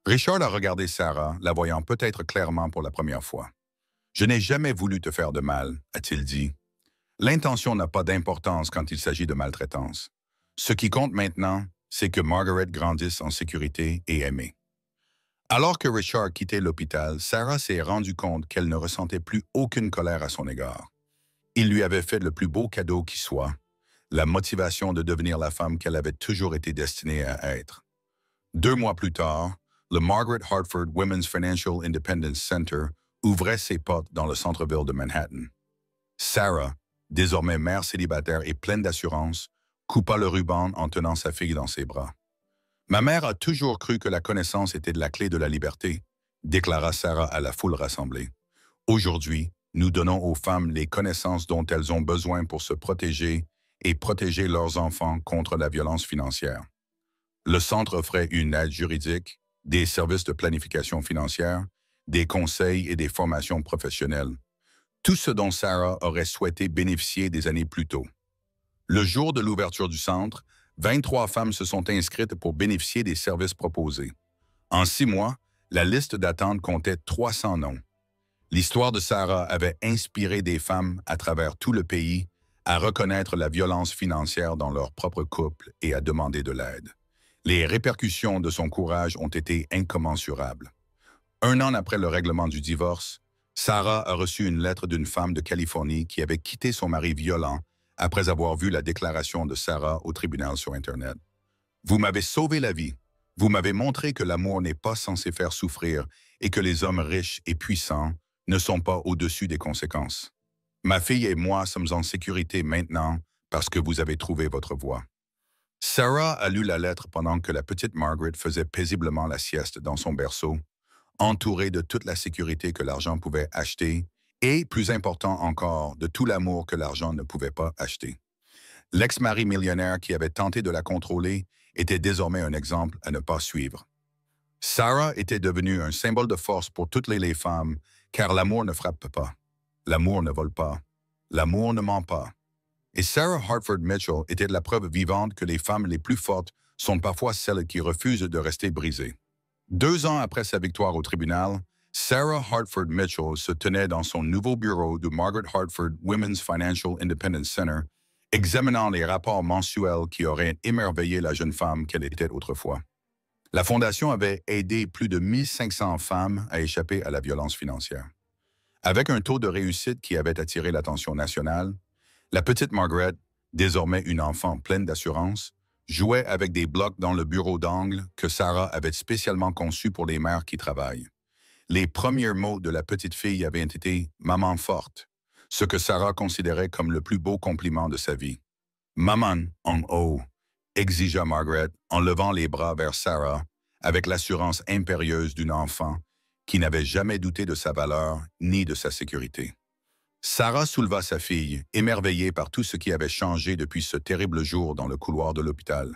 Richard a regardé Sarah, la voyant peut-être clairement pour la première fois. « Je n'ai jamais voulu te faire de mal, » a-t-il dit. « L'intention n'a pas d'importance quand il s'agit de maltraitance. Ce qui compte maintenant, c'est que Margaret grandisse en sécurité et aimée. » Alors que Richard quittait l'hôpital, Sarah s'est rendue compte qu'elle ne ressentait plus aucune colère à son égard. Il lui avait fait le plus beau cadeau qui soit, la motivation de devenir la femme qu'elle avait toujours été destinée à être. 2 mois plus tard, le Margaret Hartford Women's Financial Independence Center ouvrait ses portes dans le centre-ville de Manhattan. Sarah, désormais mère célibataire et pleine d'assurance, coupa le ruban en tenant sa fille dans ses bras. « Ma mère a toujours cru que la connaissance était la clé de la liberté, » déclara Sarah à la foule rassemblée. « Aujourd'hui, nous donnons aux femmes les connaissances dont elles ont besoin pour se protéger et protéger leurs enfants contre la violence financière. » Le centre offrait une aide juridique, des services de planification financière, des conseils et des formations professionnelles. Tout ce dont Sarah aurait souhaité bénéficier des années plus tôt. Le jour de l'ouverture du centre, 23 femmes se sont inscrites pour bénéficier des services proposés. En 6 mois, la liste d'attente comptait 300 noms. L'histoire de Sarah avait inspiré des femmes à travers tout le pays à reconnaître la violence financière dans leur propre couple et à demander de l'aide. Les répercussions de son courage ont été incommensurables. 1 an après le règlement du divorce, Sarah a reçu une lettre d'une femme de Californie qui avait quitté son mari violent après avoir vu la déclaration de Sarah au tribunal sur Internet. « Vous m'avez sauvé la vie. Vous m'avez montré que l'amour n'est pas censé faire souffrir et que les hommes riches et puissants ne sont pas au-dessus des conséquences. Ma fille et moi sommes en sécurité maintenant parce que vous avez trouvé votre voie. Sarah a lu la lettre pendant que la petite Margaret faisait paisiblement la sieste dans son berceau, entourée de toute la sécurité que l'argent pouvait acheter et, plus important encore, de tout l'amour que l'argent ne pouvait pas acheter. L'ex-mari millionnaire qui avait tenté de la contrôler était désormais un exemple à ne pas suivre. Sarah était devenue un symbole de force pour toutes les femmes, car l'amour ne frappe pas, l'amour ne vole pas, l'amour ne ment pas. Et Sarah Hartford Mitchell était la preuve vivante que les femmes les plus fortes sont parfois celles qui refusent de rester brisées. 2 ans après sa victoire au tribunal, Sarah Hartford Mitchell se tenait dans son nouveau bureau du Margaret Hartford Women's Financial Independence Center, examinant les rapports mensuels qui auraient émerveillé la jeune femme qu'elle était autrefois. La Fondation avait aidé plus de 1500 femmes à échapper à la violence financière. Avec un taux de réussite qui avait attiré l'attention nationale, la petite Margaret, désormais une enfant pleine d'assurance, jouait avec des blocs dans le bureau d'angle que Sarah avait spécialement conçu pour les mères qui travaillent. Les premiers mots de la petite fille avaient été « maman forte », ce que Sarah considérait comme le plus beau compliment de sa vie. « Maman en haut », exigea Margaret en levant les bras vers Sarah avec l'assurance impérieuse d'une enfant qui n'avait jamais douté de sa valeur ni de sa sécurité. Sarah souleva sa fille, émerveillée par tout ce qui avait changé depuis ce terrible jour dans le couloir de l'hôpital.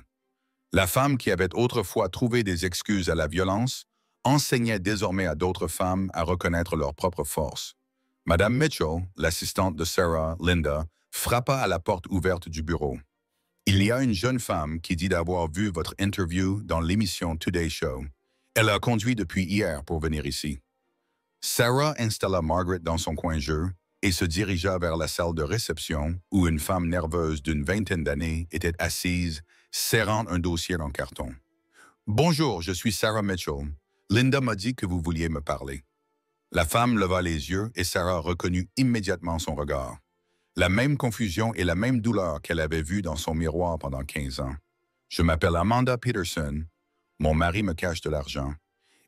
La femme qui avait autrefois trouvé des excuses à la violence enseignait désormais à d'autres femmes à reconnaître leur propre force. Madame Mitchell, l'assistante de Sarah, Linda, frappa à la porte ouverte du bureau. « Il y a une jeune femme qui dit d'avoir vu votre interview dans l'émission Today Show. Elle a conduit depuis hier pour venir ici. » Sarah installa Margaret dans son coin jeu et se dirigea vers la salle de réception où une femme nerveuse d'une vingtaine d'années était assise, serrant un dossier en carton. « Bonjour, je suis Sarah Mitchell. Linda m'a dit que vous vouliez me parler. » La femme leva les yeux et Sarah reconnut immédiatement son regard. La même confusion et la même douleur qu'elle avait vue dans son miroir pendant 15 ans. « Je m'appelle Amanda Peterson. Mon mari me cache de l'argent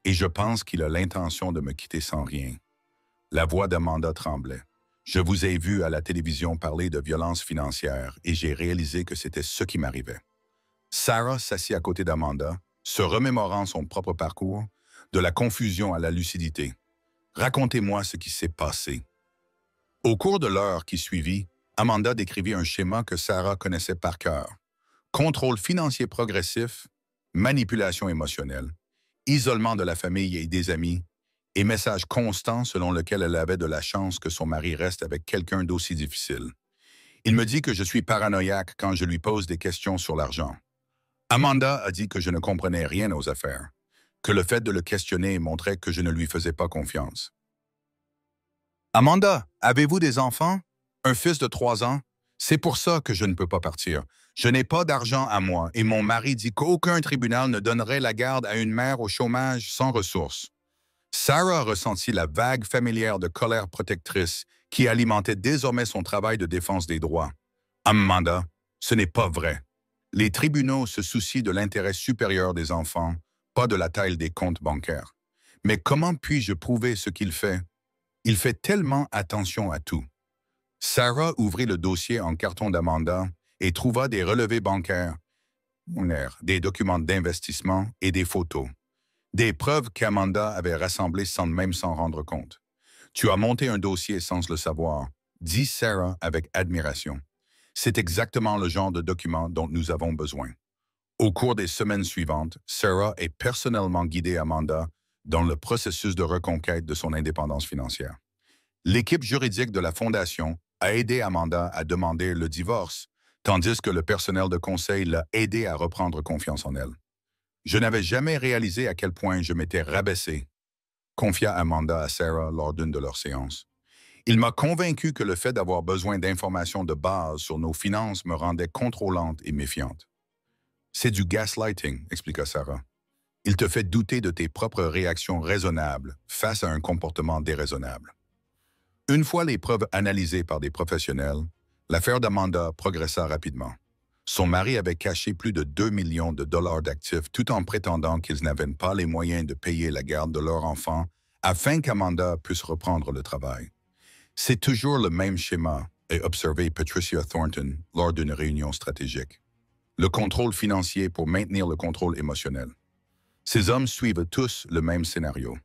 et je pense qu'il a l'intention de me quitter sans rien. » La voix d'Amanda tremblait. « Je vous ai vu à la télévision parler de violence financière et j'ai réalisé que c'était ce qui m'arrivait. » Sarah s'assit à côté d'Amanda, se remémorant son propre parcours, de la confusion à la lucidité. « Racontez-moi ce qui s'est passé. » Au cours de l'heure qui suivit, Amanda décrivit un schéma que Sarah connaissait par cœur. Contrôle financier progressif, manipulation émotionnelle, isolement de la famille et des amis, et message constant selon lequel elle avait de la chance que son mari reste avec quelqu'un d'aussi difficile. Il me dit que je suis paranoïaque quand je lui pose des questions sur l'argent. Amanda a dit que je ne comprenais rien aux affaires, que le fait de le questionner montrait que je ne lui faisais pas confiance. « Amanda, avez-vous des enfants? Un fils de 3 ans? C'est pour ça que je ne peux pas partir. Je n'ai pas d'argent à moi et mon mari dit qu'aucun tribunal ne donnerait la garde à une mère au chômage sans ressources. » Sarah ressentit la vague familière de colère protectrice qui alimentait désormais son travail de défense des droits. « Amanda, ce n'est pas vrai. Les tribunaux se soucient de l'intérêt supérieur des enfants, pas de la taille des comptes bancaires. Mais comment puis-je prouver ce qu'il fait? Il fait tellement attention à tout. » Sarah ouvrit le dossier en carton d'Amanda et trouva des relevés bancaires, des documents d'investissement et des photos. Des preuves qu'Amanda avait rassemblées sans même s'en rendre compte. « Tu as monté un dossier sans le savoir », dit Sarah avec admiration. « C'est exactement le genre de document dont nous avons besoin. » Au cours des semaines suivantes, Sarah a personnellement guidé Amanda dans le processus de reconquête de son indépendance financière. L'équipe juridique de la Fondation a aidé Amanda à demander le divorce, tandis que le personnel de conseil l'a aidé à reprendre confiance en elle. « Je n'avais jamais réalisé à quel point je m'étais rabaissé », confia Amanda à Sarah lors d'une de leurs séances. « Il m'a convaincu que le fait d'avoir besoin d'informations de base sur nos finances me rendait contrôlante et méfiante. »« C'est du gaslighting », expliqua Sarah. « Il te fait douter de tes propres réactions raisonnables face à un comportement déraisonnable. » Une fois les preuves analysées par des professionnels, l'affaire d'Amanda progressa rapidement. Son mari avait caché plus de 2 millions de dollars d'actifs tout en prétendant qu'ils n'avaient pas les moyens de payer la garde de leur enfant afin qu'Amanda puisse reprendre le travail. C'est toujours le même schéma, a observé Patricia Thornton lors d'une réunion stratégique. Le contrôle financier pour maintenir le contrôle émotionnel. Ces hommes suivent tous le même scénario.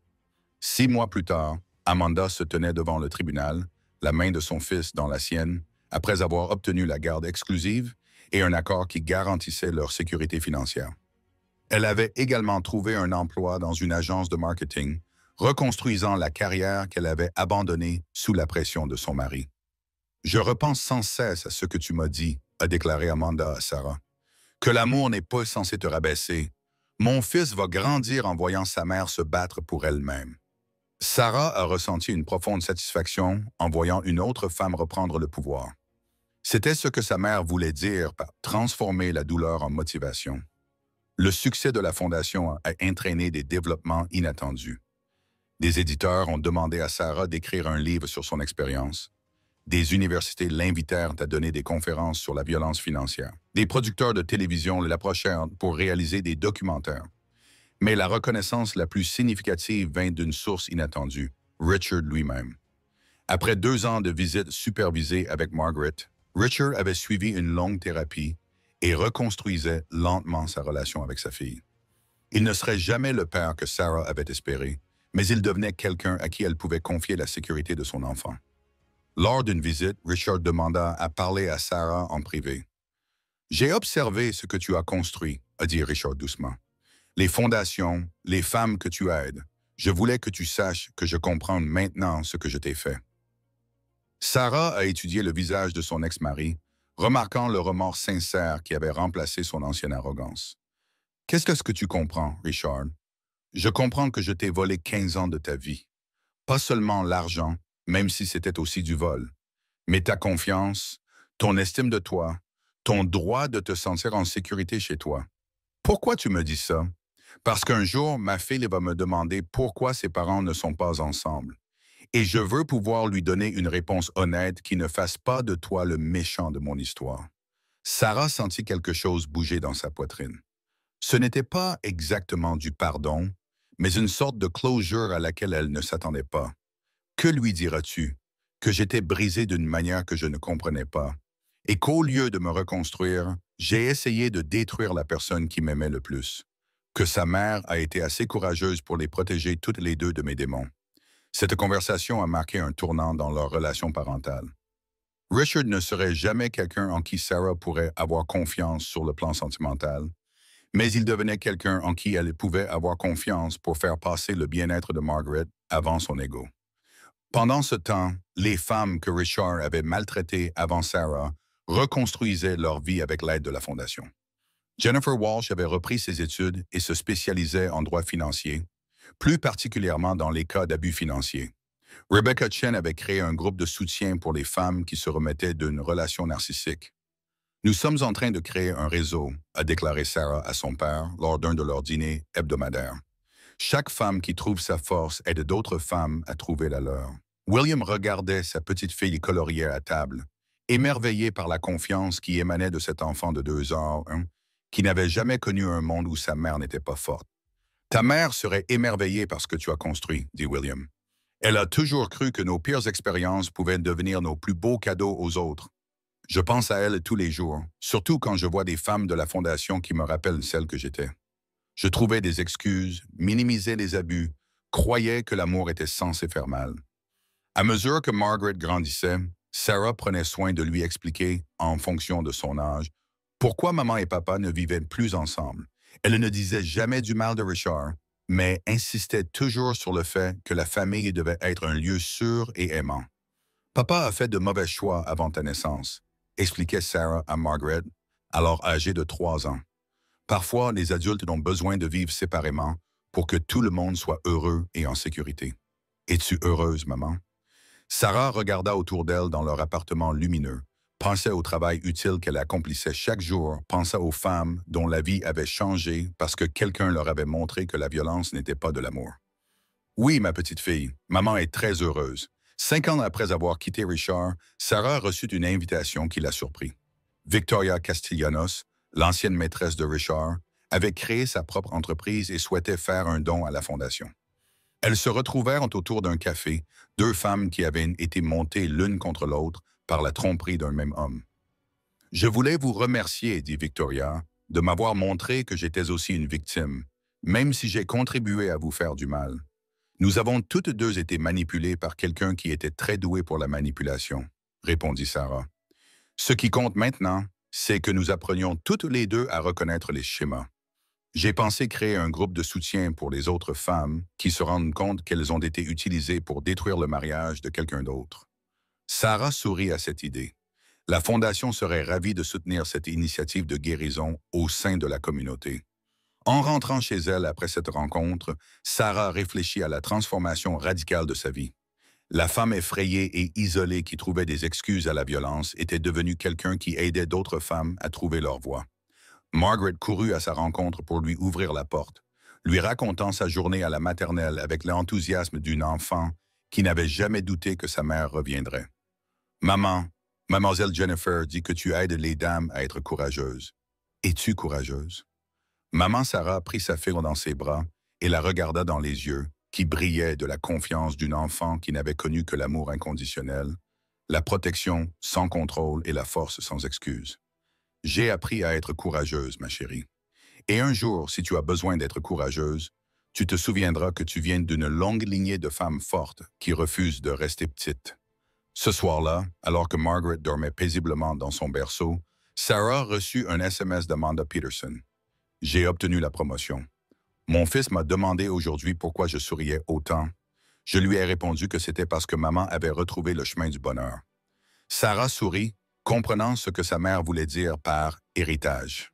6 mois plus tard, Amanda se tenait devant le tribunal, la main de son fils dans la sienne, après avoir obtenu la garde exclusive et un accord qui garantissait leur sécurité financière. Elle avait également trouvé un emploi dans une agence de marketing, reconstruisant la carrière qu'elle avait abandonnée sous la pression de son mari. « Je repense sans cesse à ce que tu m'as dit », a déclaré Amanda à Sarah, « que l'amour n'est pas censé te rabaisser. Mon fils va grandir en voyant sa mère se battre pour elle-même. » Sarah a ressenti une profonde satisfaction en voyant une autre femme reprendre le pouvoir. C'était ce que sa mère voulait dire par transformer la douleur en motivation. Le succès de la Fondation a entraîné des développements inattendus. Des éditeurs ont demandé à Sarah d'écrire un livre sur son expérience. Des universités l'invitèrent à donner des conférences sur la violence financière. Des producteurs de télévision l'approchèrent pour réaliser des documentaires. Mais la reconnaissance la plus significative vint d'une source inattendue, Richard lui-même. Après 2 ans de visites supervisées avec Margaret, Richard avait suivi une longue thérapie et reconstruisait lentement sa relation avec sa fille. Il ne serait jamais le père que Sarah avait espéré, mais il devenait quelqu'un à qui elle pouvait confier la sécurité de son enfant. Lors d'une visite, Richard demanda à parler à Sarah en privé. « J'ai observé ce que tu as construit, » a dit Richard doucement. Les fondations, les femmes que tu aides. Je voulais que tu saches que je comprends maintenant ce que je t'ai fait. Sarah a étudié le visage de son ex-mari, remarquant le remords sincère qui avait remplacé son ancienne arrogance. « Qu'est-ce que tu comprends, Richard? Je comprends que je t'ai volé 15 ans de ta vie. Pas seulement l'argent, même si c'était aussi du vol, mais ta confiance, ton estime de toi, ton droit de te sentir en sécurité chez toi. Pourquoi tu me dis ça? Parce qu'un jour, ma fille va me demander pourquoi ses parents ne sont pas ensemble. Et je veux pouvoir lui donner une réponse honnête qui ne fasse pas de toi le méchant de mon histoire. » Sarah sentit quelque chose bouger dans sa poitrine. Ce n'était pas exactement du pardon, mais une sorte de closure à laquelle elle ne s'attendait pas. Que lui diras-tu? Que j'étais brisé d'une manière que je ne comprenais pas. Et qu'au lieu de me reconstruire, j'ai essayé de détruire la personne qui m'aimait le plus. Que sa mère a été assez courageuse pour les protéger toutes les deux de mes démons. Cette conversation a marqué un tournant dans leur relation parentale. Richard ne serait jamais quelqu'un en qui Sarah pourrait avoir confiance sur le plan sentimental, mais il devenait quelqu'un en qui elle pouvait avoir confiance pour faire passer le bien-être de Margaret avant son ego. Pendant ce temps, les femmes que Richard avait maltraitées avant Sarah reconstruisaient leur vie avec l'aide de la Fondation. Jennifer Walsh avait repris ses études et se spécialisait en droit financier, plus particulièrement dans les cas d'abus financiers. Rebecca Chen avait créé un groupe de soutien pour les femmes qui se remettaient d'une relation narcissique. « Nous sommes en train de créer un réseau », a déclaré Sarah à son père lors d'un de leurs dîners hebdomadaires. « Chaque femme qui trouve sa force aide d'autres femmes à trouver la leur. » William regardait sa petite fille coloriée à table, émerveillé par la confiance qui émanait de cet enfant de 2 ans, qui n'avait jamais connu un monde où sa mère n'était pas forte. « Ta mère serait émerveillée par ce que tu as construit, » dit William. « Elle a toujours cru que nos pires expériences pouvaient devenir nos plus beaux cadeaux aux autres. Je pense à elle tous les jours, surtout quand je vois des femmes de la Fondation qui me rappellent celle que j'étais. Je trouvais des excuses, minimisais les abus, croyais que l'amour était censé faire mal. » À mesure que Margaret grandissait, Sarah prenait soin de lui expliquer, en fonction de son âge, pourquoi maman et papa ne vivaient plus ensemble. Elle ne disait jamais du mal de Richard, mais insistait toujours sur le fait que la famille devait être un lieu sûr et aimant. « Papa a fait de mauvais choix avant ta naissance », expliquait Sarah à Margaret, alors âgée de 3 ans. « Parfois, les adultes ont besoin de vivre séparément pour que tout le monde soit heureux et en sécurité. Es-tu heureuse, maman? » Sarah regarda autour d'elle dans leur appartement lumineux, pensait au travail utile qu'elle accomplissait chaque jour, pensa aux femmes dont la vie avait changé parce que quelqu'un leur avait montré que la violence n'était pas de l'amour. « Oui, ma petite fille, maman est très heureuse. » 5 ans après avoir quitté Richard, Sarah reçut une invitation qui la surprit. Victoria Castellanos, l'ancienne maîtresse de Richard, avait créé sa propre entreprise et souhaitait faire un don à la Fondation. Elles se retrouvèrent autour d'un café, deux femmes qui avaient été montées l'une contre l'autre par la tromperie d'un même homme. Je voulais vous remercier, dit Victoria, de m'avoir montré que j'étais aussi une victime, même si j'ai contribué à vous faire du mal. Nous avons toutes deux été manipulées par quelqu'un qui était très doué pour la manipulation, répondit Sarah. Ce qui compte maintenant, c'est que nous apprenions toutes les deux à reconnaître les schémas. J'ai pensé créer un groupe de soutien pour les autres femmes qui se rendent compte qu'elles ont été utilisées pour détruire le mariage de quelqu'un d'autre. Sarah sourit à cette idée. La Fondation serait ravie de soutenir cette initiative de guérison au sein de la communauté. En rentrant chez elle après cette rencontre, Sarah réfléchit à la transformation radicale de sa vie. La femme effrayée et isolée qui trouvait des excuses à la violence était devenue quelqu'un qui aidait d'autres femmes à trouver leur voie. Margaret courut à sa rencontre pour lui ouvrir la porte, lui racontant sa journée à la maternelle avec l'enthousiasme d'une enfant qui n'avait jamais douté que sa mère reviendrait. « Maman, Mademoiselle Jennifer dit que tu aides les dames à être courageuses. Es-tu courageuse? » Maman Sarah prit sa fille dans ses bras et la regarda dans les yeux, qui brillaient de la confiance d'une enfant qui n'avait connu que l'amour inconditionnel, la protection sans contrôle et la force sans excuse. « J'ai appris à être courageuse, ma chérie. Et un jour, si tu as besoin d'être courageuse, tu te souviendras que tu viens d'une longue lignée de femmes fortes qui refusent de rester petites. » Ce soir-là, alors que Margaret dormait paisiblement dans son berceau, Sarah reçut un SMS d'Amanda Peterson. « J'ai obtenu la promotion. Mon fils m'a demandé aujourd'hui pourquoi je souriais autant. Je lui ai répondu que c'était parce que maman avait retrouvé le chemin du bonheur. » Sarah sourit, comprenant ce que sa mère voulait dire par « héritage ».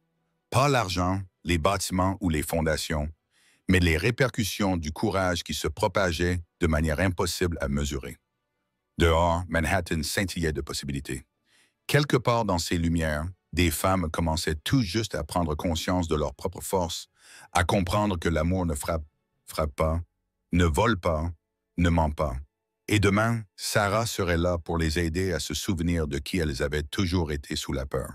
Pas l'argent, les bâtiments ou les fondations, mais les répercussions du courage qui se propageait de manière impossible à mesurer. Dehors, Manhattan scintillait de possibilités. Quelque part dans ces lumières, des femmes commençaient tout juste à prendre conscience de leur propre force, à comprendre que l'amour ne frappe pas, ne vole pas, ne ment pas. Et demain, Sarah serait là pour les aider à se souvenir de qui elles avaient toujours été sous la peur.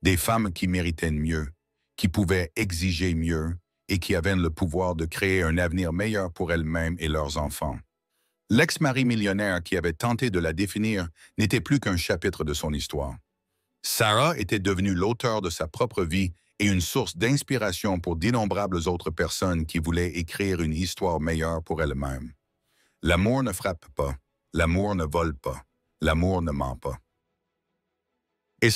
Des femmes qui méritaient mieux, qui pouvaient exiger mieux et qui avaient le pouvoir de créer un avenir meilleur pour elles-mêmes et leurs enfants. L'ex-mari millionnaire qui avait tenté de la définir n'était plus qu'un chapitre de son histoire. Sarah était devenue l'auteur de sa propre vie et une source d'inspiration pour d'innombrables autres personnes qui voulaient écrire une histoire meilleure pour elles-mêmes. L'amour ne frappe pas, l'amour ne vole pas, l'amour ne ment pas. Et